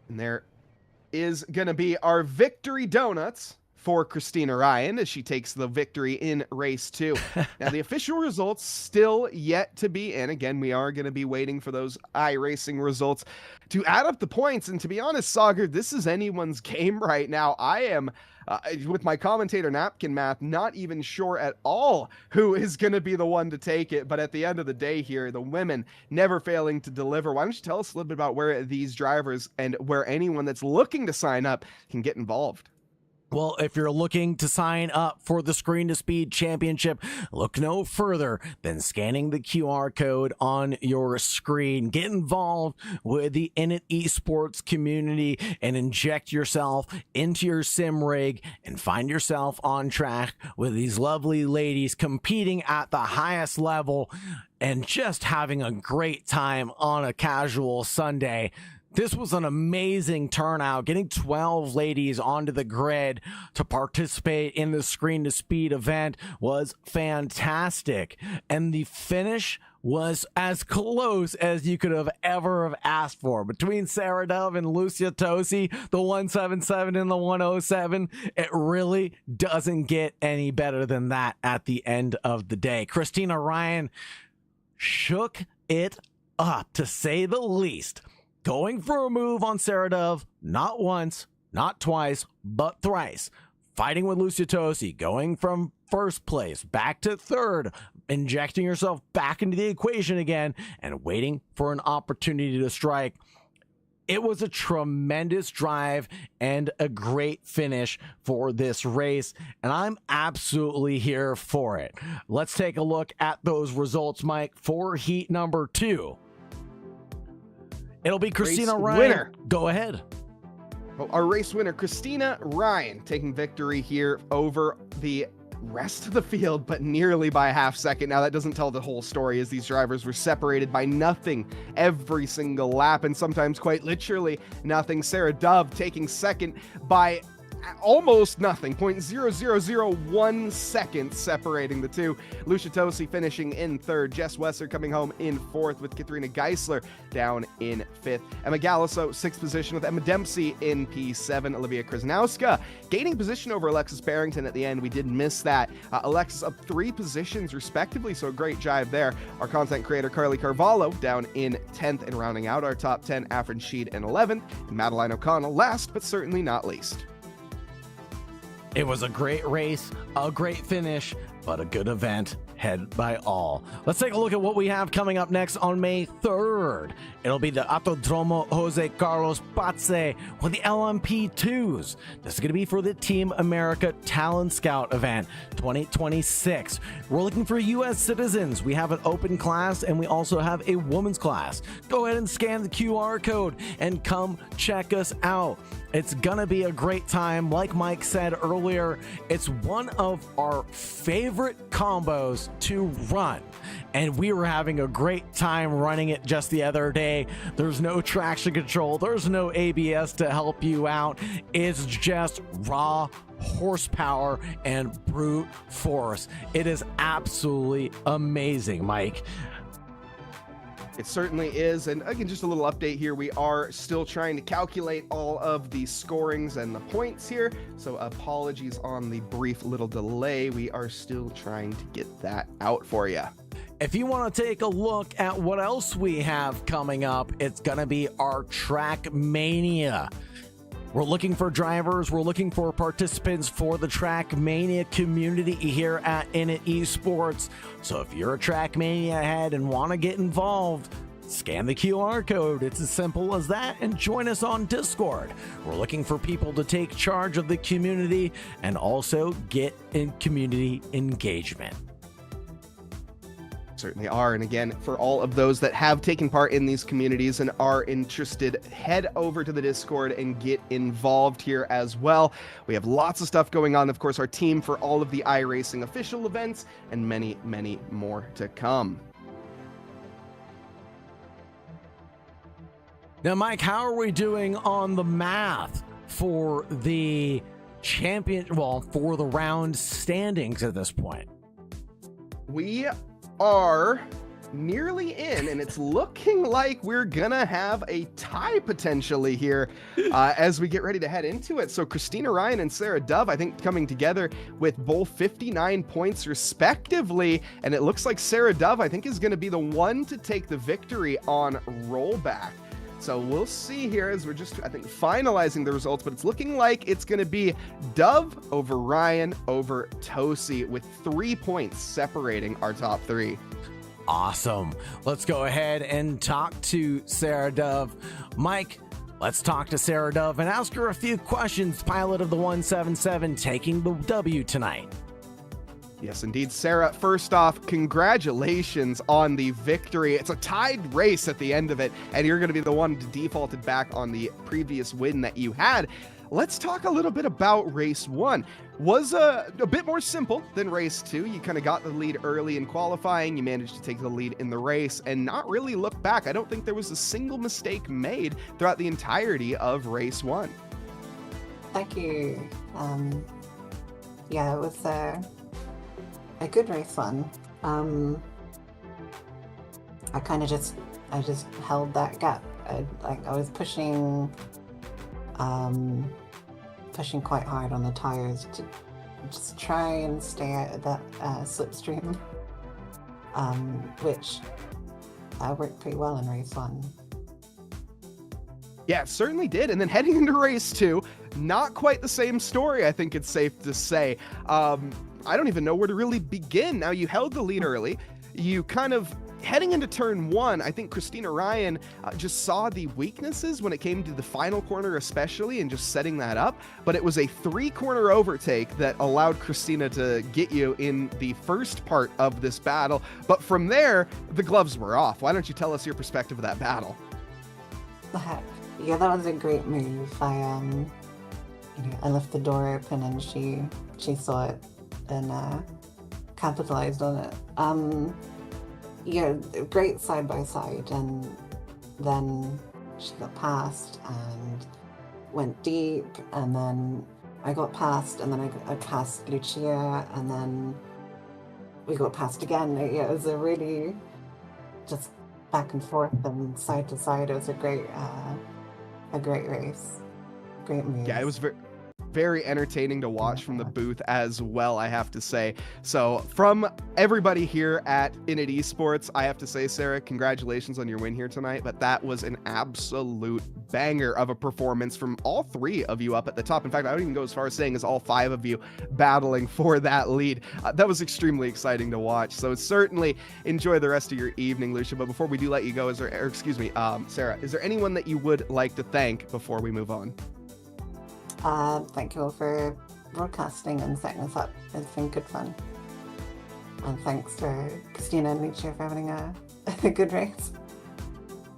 And there is going to be our victory donuts for Christina Ryan as she takes the victory in race 2. Now, the official results still yet to be in. Again, we are going to be waiting for those iRacing results to add up the points. And to be honest, Sauger, this is anyone's game right now. I am, with my commentator napkin math, not even sure at all who is going to be the one to take it. But at the end of the day here, the women never failing to deliver. Why don't you tell us a little bit about where these drivers and where anyone that's looking to sign up can get involved? Well, if you're looking to sign up for the Screen to Speed Championship, look no further than scanning the QR code on your screen. Get involved with the Init Esports community and inject yourself into your sim rig and find yourself on track with these lovely ladies competing at the highest level and just having a great time on a casual Sunday. This was an amazing turnout, getting 12 ladies onto the grid to participate in the Screen to Speed event was fantastic. And the finish was as close as you could have ever have asked for. Between Sarah Dove and Lucia Tosi, the 177 and the 107, it really doesn't get any better than that at the end of the day. Christina Ryan shook it up, to say the least. Going for a move on Sarah Dove, not once, not twice, but thrice. Fighting with Lucia Tosi, going from first place back to third, injecting yourself back into the equation again, and waiting for an opportunity to strike. It was a tremendous drive and a great finish for this race, and I'm absolutely here for it. Let's take a look at those results, Mike, for heat number 2. It'll be Christina Ryan. Winner. Go ahead. Well, our race winner, Christina Ryan, taking victory here over the rest of the field, but nearly by a half second. Now, that doesn't tell the whole story, as these drivers were separated by nothing every single lap, and sometimes quite literally nothing. Sarah Dove taking second by almost nothing, 0.0001 seconds separating the two. Lucia Tosi finishing in third. Jess Wesser coming home in fourth, with Katharina Geisler down in fifth. Emma Galliso, sixth position, with Emma Dempsey in P7. Olivia Krasnowska gaining position over Alexis Barrington at the end. We did miss that. Alexis up 3 positions respectively, so a great jive there. Our content creator Carly Carvalho down in 10th, and rounding out our top 10, Afrin Sheed in 11th, and Madeline O'Connell last but certainly not least. It was a great race, a great finish, but a good event head by all. Let's take a look at what we have coming up next on May 3rd. It'll be the Autodromo Jose Carlos Pace with the LMP2s. This is going to be for the Team America Talent Scout event 2026. We're looking for U.S. citizens. We have an open class, and we also have a women's class. Go ahead and scan the QR code and come check us out. It's gonna be a great time. Like Mike said earlier, it's one of our favorite combos to run, and we were having a great time running it just the other day. There's no traction control, there's no ABS to help you out. It's just raw horsepower and brute force. It is absolutely amazing, Mike. It certainly is. And again, just a little update here. We are still trying to calculate all of the scorings and the points here. So apologies on the brief little delay. We are still trying to get that out for you. If you want to take a look at what else we have coming up, it's going to be our Track Mania. We're looking for drivers. We're looking for participants for the Trackmania community here at Init Esports. So if you're a Trackmania head and want to get involved, scan the QR code. It's as simple as that, and join us on Discord. We're looking for people to take charge of the community and also get in community engagement. Certainly are. And again, for all of those that have taken part in these communities and are interested, head over to the Discord and get involved here as well. We have lots of stuff going on. Of course, our team for all of the iRacing official events and many, many more to come. Now, Mike, how are we doing on the math for the for the round standings at this point? We are nearly in, and it's looking like we're gonna have a tie potentially here as we get ready to head into it. So Christina Ryan and Sarah Dove, I think, coming together with both 59 points respectively, and it looks like Sarah Dove, I think, is going to be the one to take the victory on rollback. So we'll see here as we're just, I think, finalizing the results, but it's looking like it's going to be Dove over Ryan over Tosi, with 3 points separating our top three. Awesome. Let's go ahead and talk to Sarah Dove. Mike, let's talk to Sarah Dove and ask her a few questions. Pilot of the 177 taking the W tonight. Yes, indeed. Sarah, first off, congratulations on the victory. It's a tied race at the end of it, and you're going to be the one defaulted back on the previous win that you had. Let's talk a little bit about race one. Was a bit more simple than race two. You kind of got the lead early in qualifying. You managed to take the lead in the race and not really look back. I don't think there was a single mistake made throughout the entirety of race one. Thank you. Yeah, it was a good race one. I kind of just held that gap. I was pushing quite hard on the tires to just try and stay out of that slipstream, which worked pretty well in race one. Yeah, it certainly did. And then heading into race two, not quite the same story, I think it's safe to say. I don't even know where to really begin. Now, you held the lead early. You kind of, heading into turn one, I think Christina Ryan just saw the weaknesses when it came to the final corner especially, and just setting that up. But it was a 3-corner overtake that allowed Christina to get you in the first part of this battle. But from there, the gloves were off. Why don't you tell us your perspective of that battle? Yeah, that was a great move. I left the door open and she saw it and capitalized on it. Yeah, great side by side, and then she got past and went deep, and then I got past, and then I passed Lucia, and then we got past again. Yeah, it was a really just back and forth and side to side. It was a great race, great move. Yeah, it was very entertaining to watch from the booth as well, I have to say. So from everybody here at Init Esports, I have to say, Sarah, congratulations on your win here tonight, but that was an absolute banger of a performance from all three of you up at the top. In fact, I don't even go as far as saying as all 5 of you battling for that lead. That was extremely exciting to watch. So certainly enjoy the rest of your evening, Lucia. But before we do let you go, Sarah, is there anyone that you would like to thank before we move on? Thank you all for broadcasting and setting us up. It's been good fun. And thanks for Christina and Lucia for having a good race.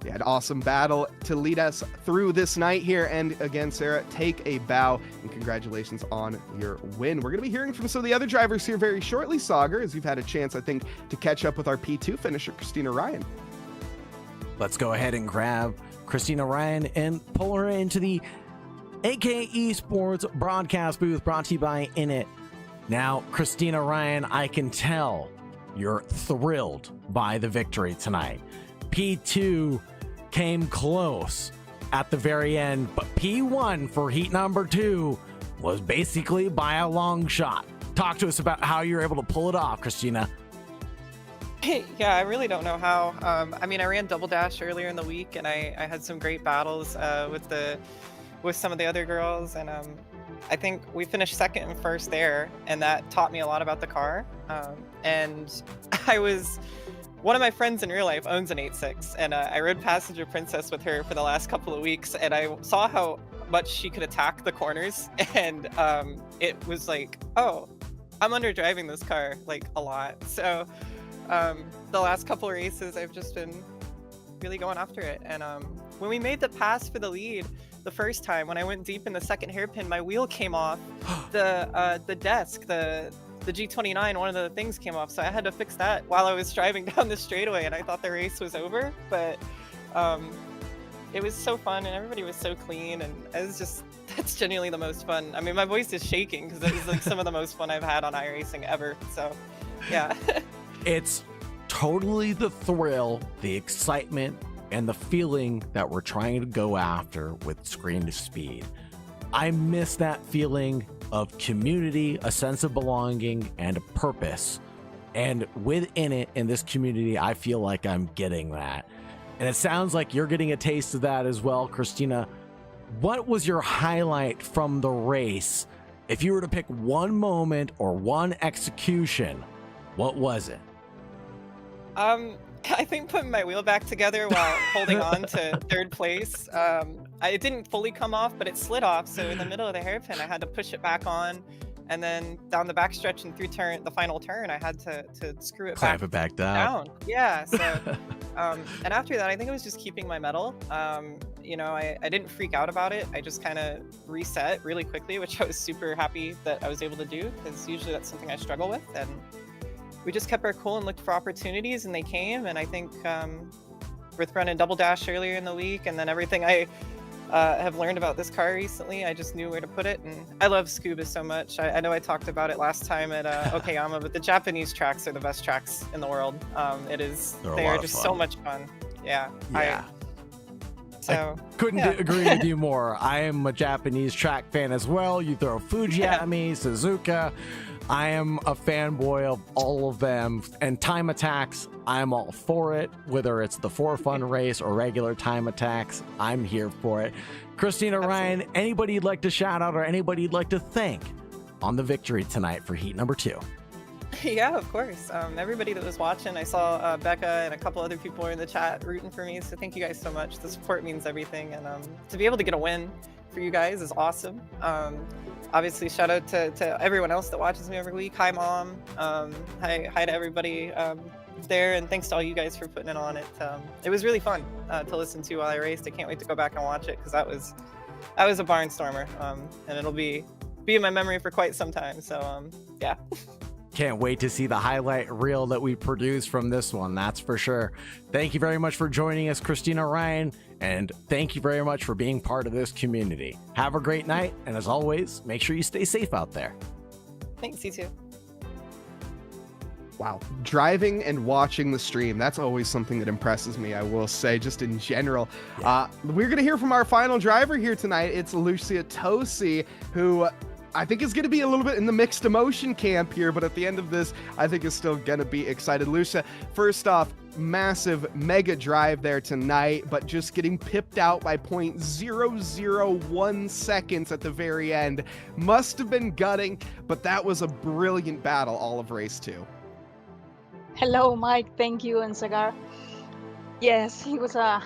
Yeah, an awesome battle to lead us through this night here. And again, Sarah, take a bow and congratulations on your win. We're going to be hearing from some of the other drivers here very shortly, Sagar, as you've had a chance, I think, to catch up with our P2 finisher, Christina Ryan. Let's go ahead and grab Christina Ryan and pull her into the AK Esports broadcast booth, brought to you by Init. Now, Christina Ryan, I can tell you're thrilled by the victory tonight. P2 came close at the very end, but P1 for heat number 2 was basically by a long shot. Talk to us about how you're able to pull it off, Christina. Yeah, I really don't know how. I ran Double Dash earlier in the week, and I had some great battles with the with some of the other girls, and I think we finished second and first there, and that taught me a lot about the car. And one of my friends in real life owns an 86, and I rode Passenger Princess with her for the last couple of weeks, and I saw how much she could attack the corners, and it was like, oh, I'm under driving this car like a lot. So the last couple of races, I've just been really going after it. And when we made the pass for the lead the first time, when I went deep in the second hairpin, my wheel came off the desk, the G29, one of the things came off, so I had to fix that while I was driving down the straightaway, and I thought the race was over. But it was so fun, and everybody was so clean, and that's genuinely the most fun. I mean, my voice is shaking because it was like some of the most fun I've had on iRacing ever. So yeah. It's totally the thrill, the excitement, and the feeling that we're trying to go after with Screen to Speed. I miss that feeling of community, a sense of belonging, and a purpose. And within it, in this community, I feel like I'm getting that. And it sounds like you're getting a taste of that as well, Christina. What was your highlight from the race? If you were to pick one moment or one execution, what was it? I think putting my wheel back together while holding on to third place. It didn't fully come off, but it slid off. So in the middle of the hairpin, I had to push it back on, and then down the backstretch and through the final turn, I had to screw it Clamp it back down. Yeah. So, and after that, I think it was just keeping my medal. You know, I didn't freak out about it. I just kind of reset really quickly, which I was super happy that I was able to do, because usually that's something I struggle with. And we just kept our cool and looked for opportunities, and they came. And I think with running Double Dash earlier in the week, and then everything I have learned about this car recently, I just knew where to put it. And I love Tsukuba so much. I know I talked about it last time at Okayama, but the Japanese tracks are the best tracks in the world. They are just so much fun. Yeah. I couldn't agree with you more. I am a Japanese track fan as well. You throw Fuji at me, Suzuka. I am a fanboy of all of them. And time attacks, I'm all for it. Whether it's the For Fun race or regular time attacks, I'm here for it. Christina, Ryan, anybody you'd like to shout out or anybody you'd like to thank on the victory tonight for heat number 2? Yeah, of course. Everybody that was watching, I saw Becca and a couple other people were in the chat rooting for me, so thank you guys so much. The support means everything, and to be able to get a win for you guys is awesome. Obviously, shout out to everyone else that watches me every week. Hi, Mom. Hi to everybody there, and thanks to all you guys for putting it on. It was really fun to listen to while I raced. I can't wait to go back and watch it, because that was a barnstormer, and it'll be in my memory for quite some time. So yeah. Can't wait to see the highlight reel that we produce from this one, that's for sure. Thank you very much for joining us, Christina, Ryan, and thank you very much for being part of this community. Have a great night, and as always, make sure you stay safe out there. Thanks, you too. Wow. Driving and watching the stream, that's always something that impresses me, I will say, just in general. We're going to hear from our final driver here tonight. It's Lucia Tosi, who I think is going to be a little bit in the mixed emotion camp here, but at the end of this, I think is still going to be excited. Lucia, first off, massive mega drive there tonight, but just getting pipped out by 0.001 seconds at the very end must have been gutting, but that was a brilliant battle all of race 2. Hello, Mike. Thank you, and Sagar. Yes, it was a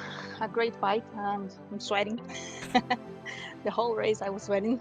great fight. I'm sweating. The whole race, I was sweating.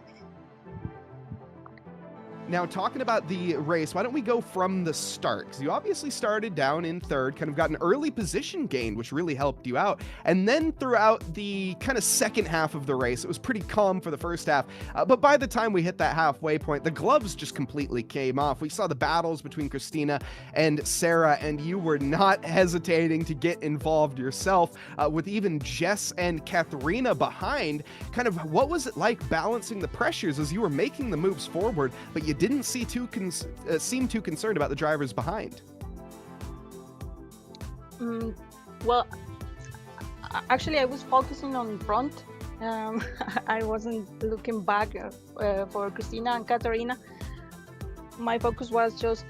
Now, talking about the race, why don't we go from the start? Because you obviously started down in third, kind of got an early position gain, which really helped you out. And then throughout the kind of second half of the race, it was pretty calm for the first half. But by the time we hit that halfway point, the gloves just completely came off. We saw the battles between Christina and Sarah, and you were not hesitating to get involved yourself, with even Jess and Katharina behind. Kind of what was it like balancing the pressures as you were making the moves forward, but you didn't seem too concerned about the drivers behind? Well, actually, I was focusing on front. I wasn't looking back for Christina and Katarina. My focus was just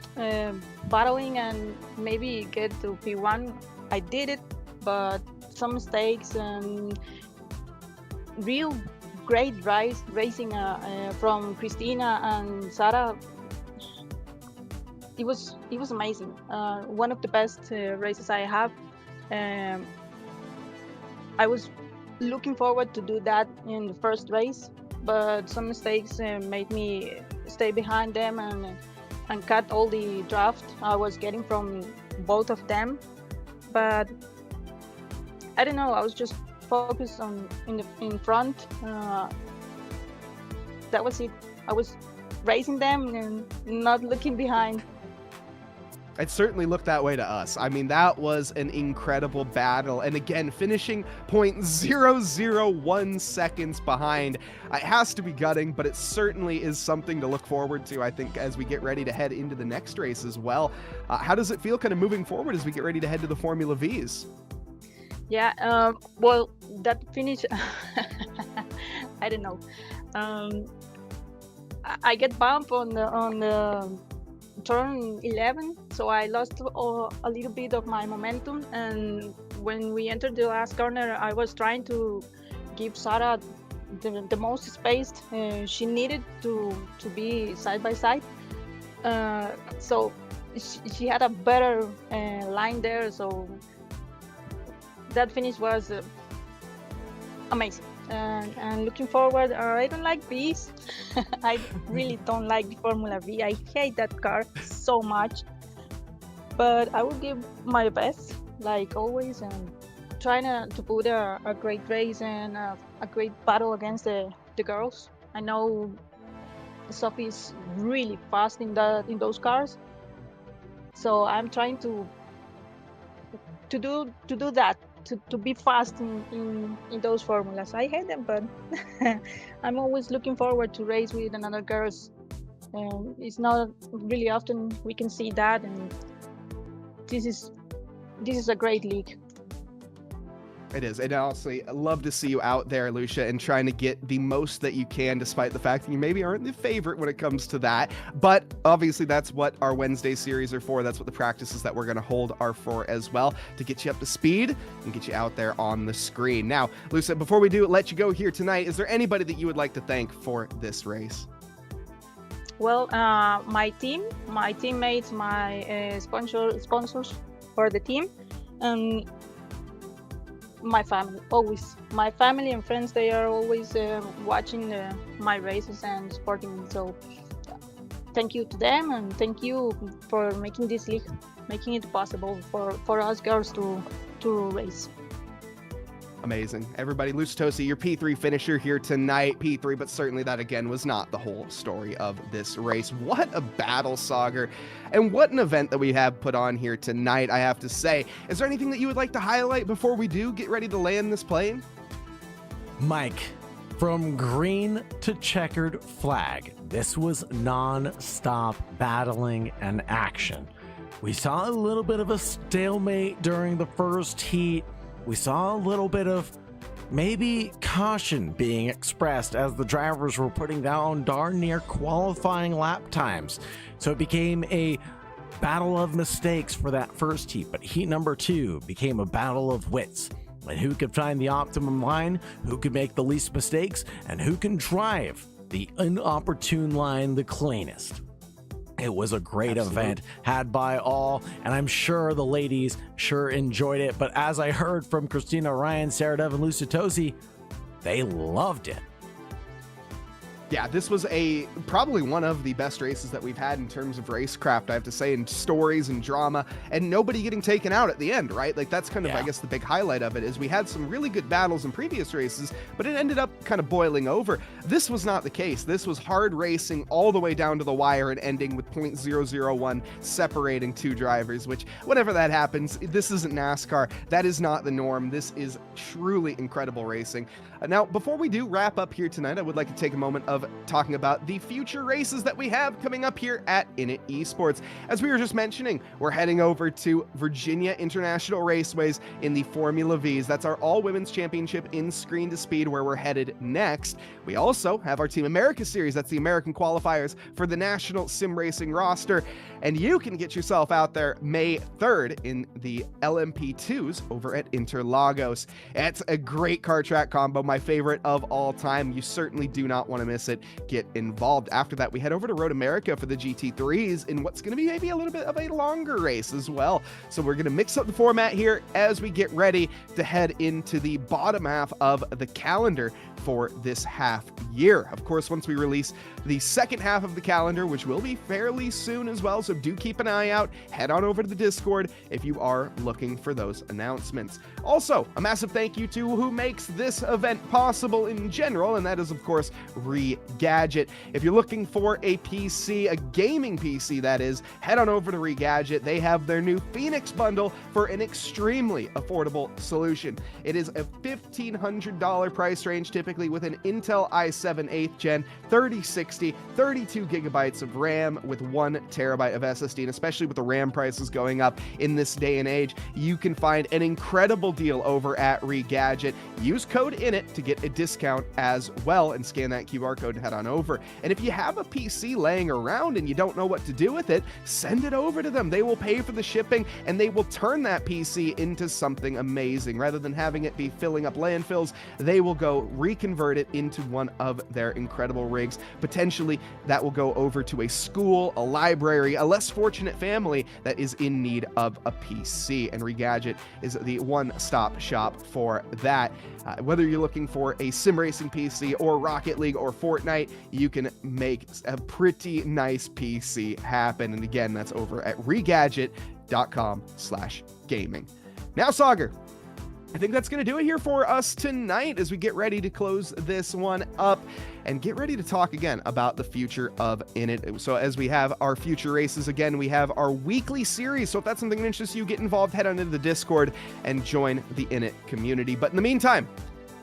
battling and maybe get to P1. I did it, but some mistakes and real great race racing from Christina and Sarah. It was amazing. One of the best races I have. I was looking forward to do that in the first race, but some mistakes made me stay behind them and cut all the draft I was getting from both of them. But I don't know, I was just focused on in front. That was it. I was racing them and not looking behind. It certainly looked that way to us. I mean, that was an incredible battle. And again, finishing 0.001 seconds behind. It has to be gutting, but it certainly is something to look forward to, I think, as we get ready to head into the next race as well. How does it feel kind of moving forward as we get ready to head to the Formula Vs? Yeah, well, that finish, I don't know. I get bumped on the turn 11, so I lost a little bit of my momentum, and when we entered the last corner, I was trying to give Sarah the most space she needed to be side by side, so she had a better line there, so that finish was amazing. And looking forward, I don't like V's. I really don't like the Formula V. I hate that car so much. But I will give my best, like always, and trying to put a great race and a great battle against the girls. I know Sophie is really fast in those cars, so I'm trying to do that. To be fast in those formulas. I hate them, but I'm always looking forward to race with another girls. It's not really often we can see that, and this is a great league. It is. And honestly, I love to see you out there, Lucia, and trying to get the most that you can, despite the fact that you maybe aren't the favorite when it comes to that. But obviously, that's what our Wednesday series are for. That's what the practices that we're going to hold are for as well, to get you up to speed and get you out there on the screen. Now, Lucia, before we do let you go here tonight, is there anybody that you would like to thank for this race? Well, my team, my teammates, my sponsors for the team, and my family. Always my family and friends, they are always watching my races and supporting me, so thank you to them, and thank you for making this league, making it possible for us girls to race. Amazing. Everybody, Lucia Tosi, your P3 finisher here tonight. P3, but certainly that again was not the whole story of this race. What a battle, Sauger, and what an event that we have put on here tonight, I have to say. Is there anything that you would like to highlight before we do get ready to land this plane? Mike, from green to checkered flag, this was non-stop battling and action. We saw a little bit of a stalemate during the first heat. We saw a little bit of maybe caution being expressed as the drivers were putting down darn near qualifying lap times. So it became a battle of mistakes for that first heat, but heat number 2 became a battle of wits. And who could find the optimum line, who could make the least mistakes, and who can drive the inopportune line the cleanest. It was a great event had by all, and I'm sure the ladies sure enjoyed it. But as I heard from Christina Ryan, Sarah Dove, and Lucia Tosi, they loved it. Yeah, this was probably one of the best races that we've had in terms of racecraft, I have to say, in stories and drama, and nobody getting taken out at the end, right? Like, that's kind of, I guess, the big highlight of it, is we had some really good battles in previous races, but it ended up kind of boiling over. This was not the case. This was hard racing all the way down to the wire and ending with 0.001 separating two drivers, which, whenever that happens, this isn't NASCAR. That is not the norm. This is truly incredible racing. Now, before we do wrap up here tonight, I would like to take a moment of talking about the future races that we have coming up here at Init Esports. As we were just mentioning, we're heading over to Virginia International Raceways in the Formula Vs. That's our all-women's championship in screen to speed, where we're headed next. We also have our Team America Series. That's the American qualifiers for the national sim racing roster. And you can get yourself out there May 3rd in the LMP2s over at Interlagos. It's a great car track combo, my favorite of all time. You certainly do not want to miss it. Get involved. After that, we head over to Road America for the GT3s in what's going to be maybe a little bit of a longer race as well. So we're going to mix up the format here as we get ready to head into the bottom half of the calendar for this half year. Of course, once we release the second half of the calendar, which will be fairly soon as well, so do keep an eye out. Head on over to the Discord if you are looking for those announcements. Also, a massive thank you to who makes this event possible in general, and that is, of course, Regadget. If you're looking for a PC, a gaming PC that is, head on over to Regadget. They have their new Phoenix bundle for an extremely affordable solution. It is a $1,500 price range, typically with an Intel i7 8th gen, 3060, 32 gigabytes of RAM with 1 terabyte of SSD, and especially with the RAM prices going up in this day and age, you can find an incredible deal over at Regadget. Use code INIT to get a discount as well, and scan that QR code and head on over. And if you have a PC laying around and you don't know what to do with it, send it over to them. They will pay for the shipping, and they will turn that PC into something amazing. Rather than having it be filling up landfills, they will go reconvert it into one of their incredible rigs. Potentially, that will go over to a school, a library, a less fortunate family that is in need of a PC. And Regadget is the one-stop shop for that. Whether you're looking for a sim racing PC or Rocket League or Fortnite, you can make a pretty nice PC happen. And again, that's over at regadget.com/gaming. Now, Sagar, I think that's going to do it here for us tonight as we get ready to close this one up and get ready to talk again about the future of Init. So as we have our future races again, we have our weekly series. So if that's something that interests you, get involved, head on into the Discord and join the Init community. But in the meantime,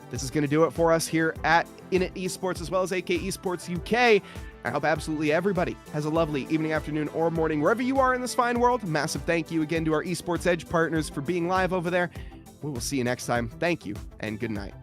this is going to do it for us here at Init Esports, as well as AK Esports UK. I hope absolutely everybody has a lovely evening, afternoon, or morning, wherever you are in this fine world. Massive thank you again to our Esports Edge partners for being live over there. We will see you next time. Thank you, and good night.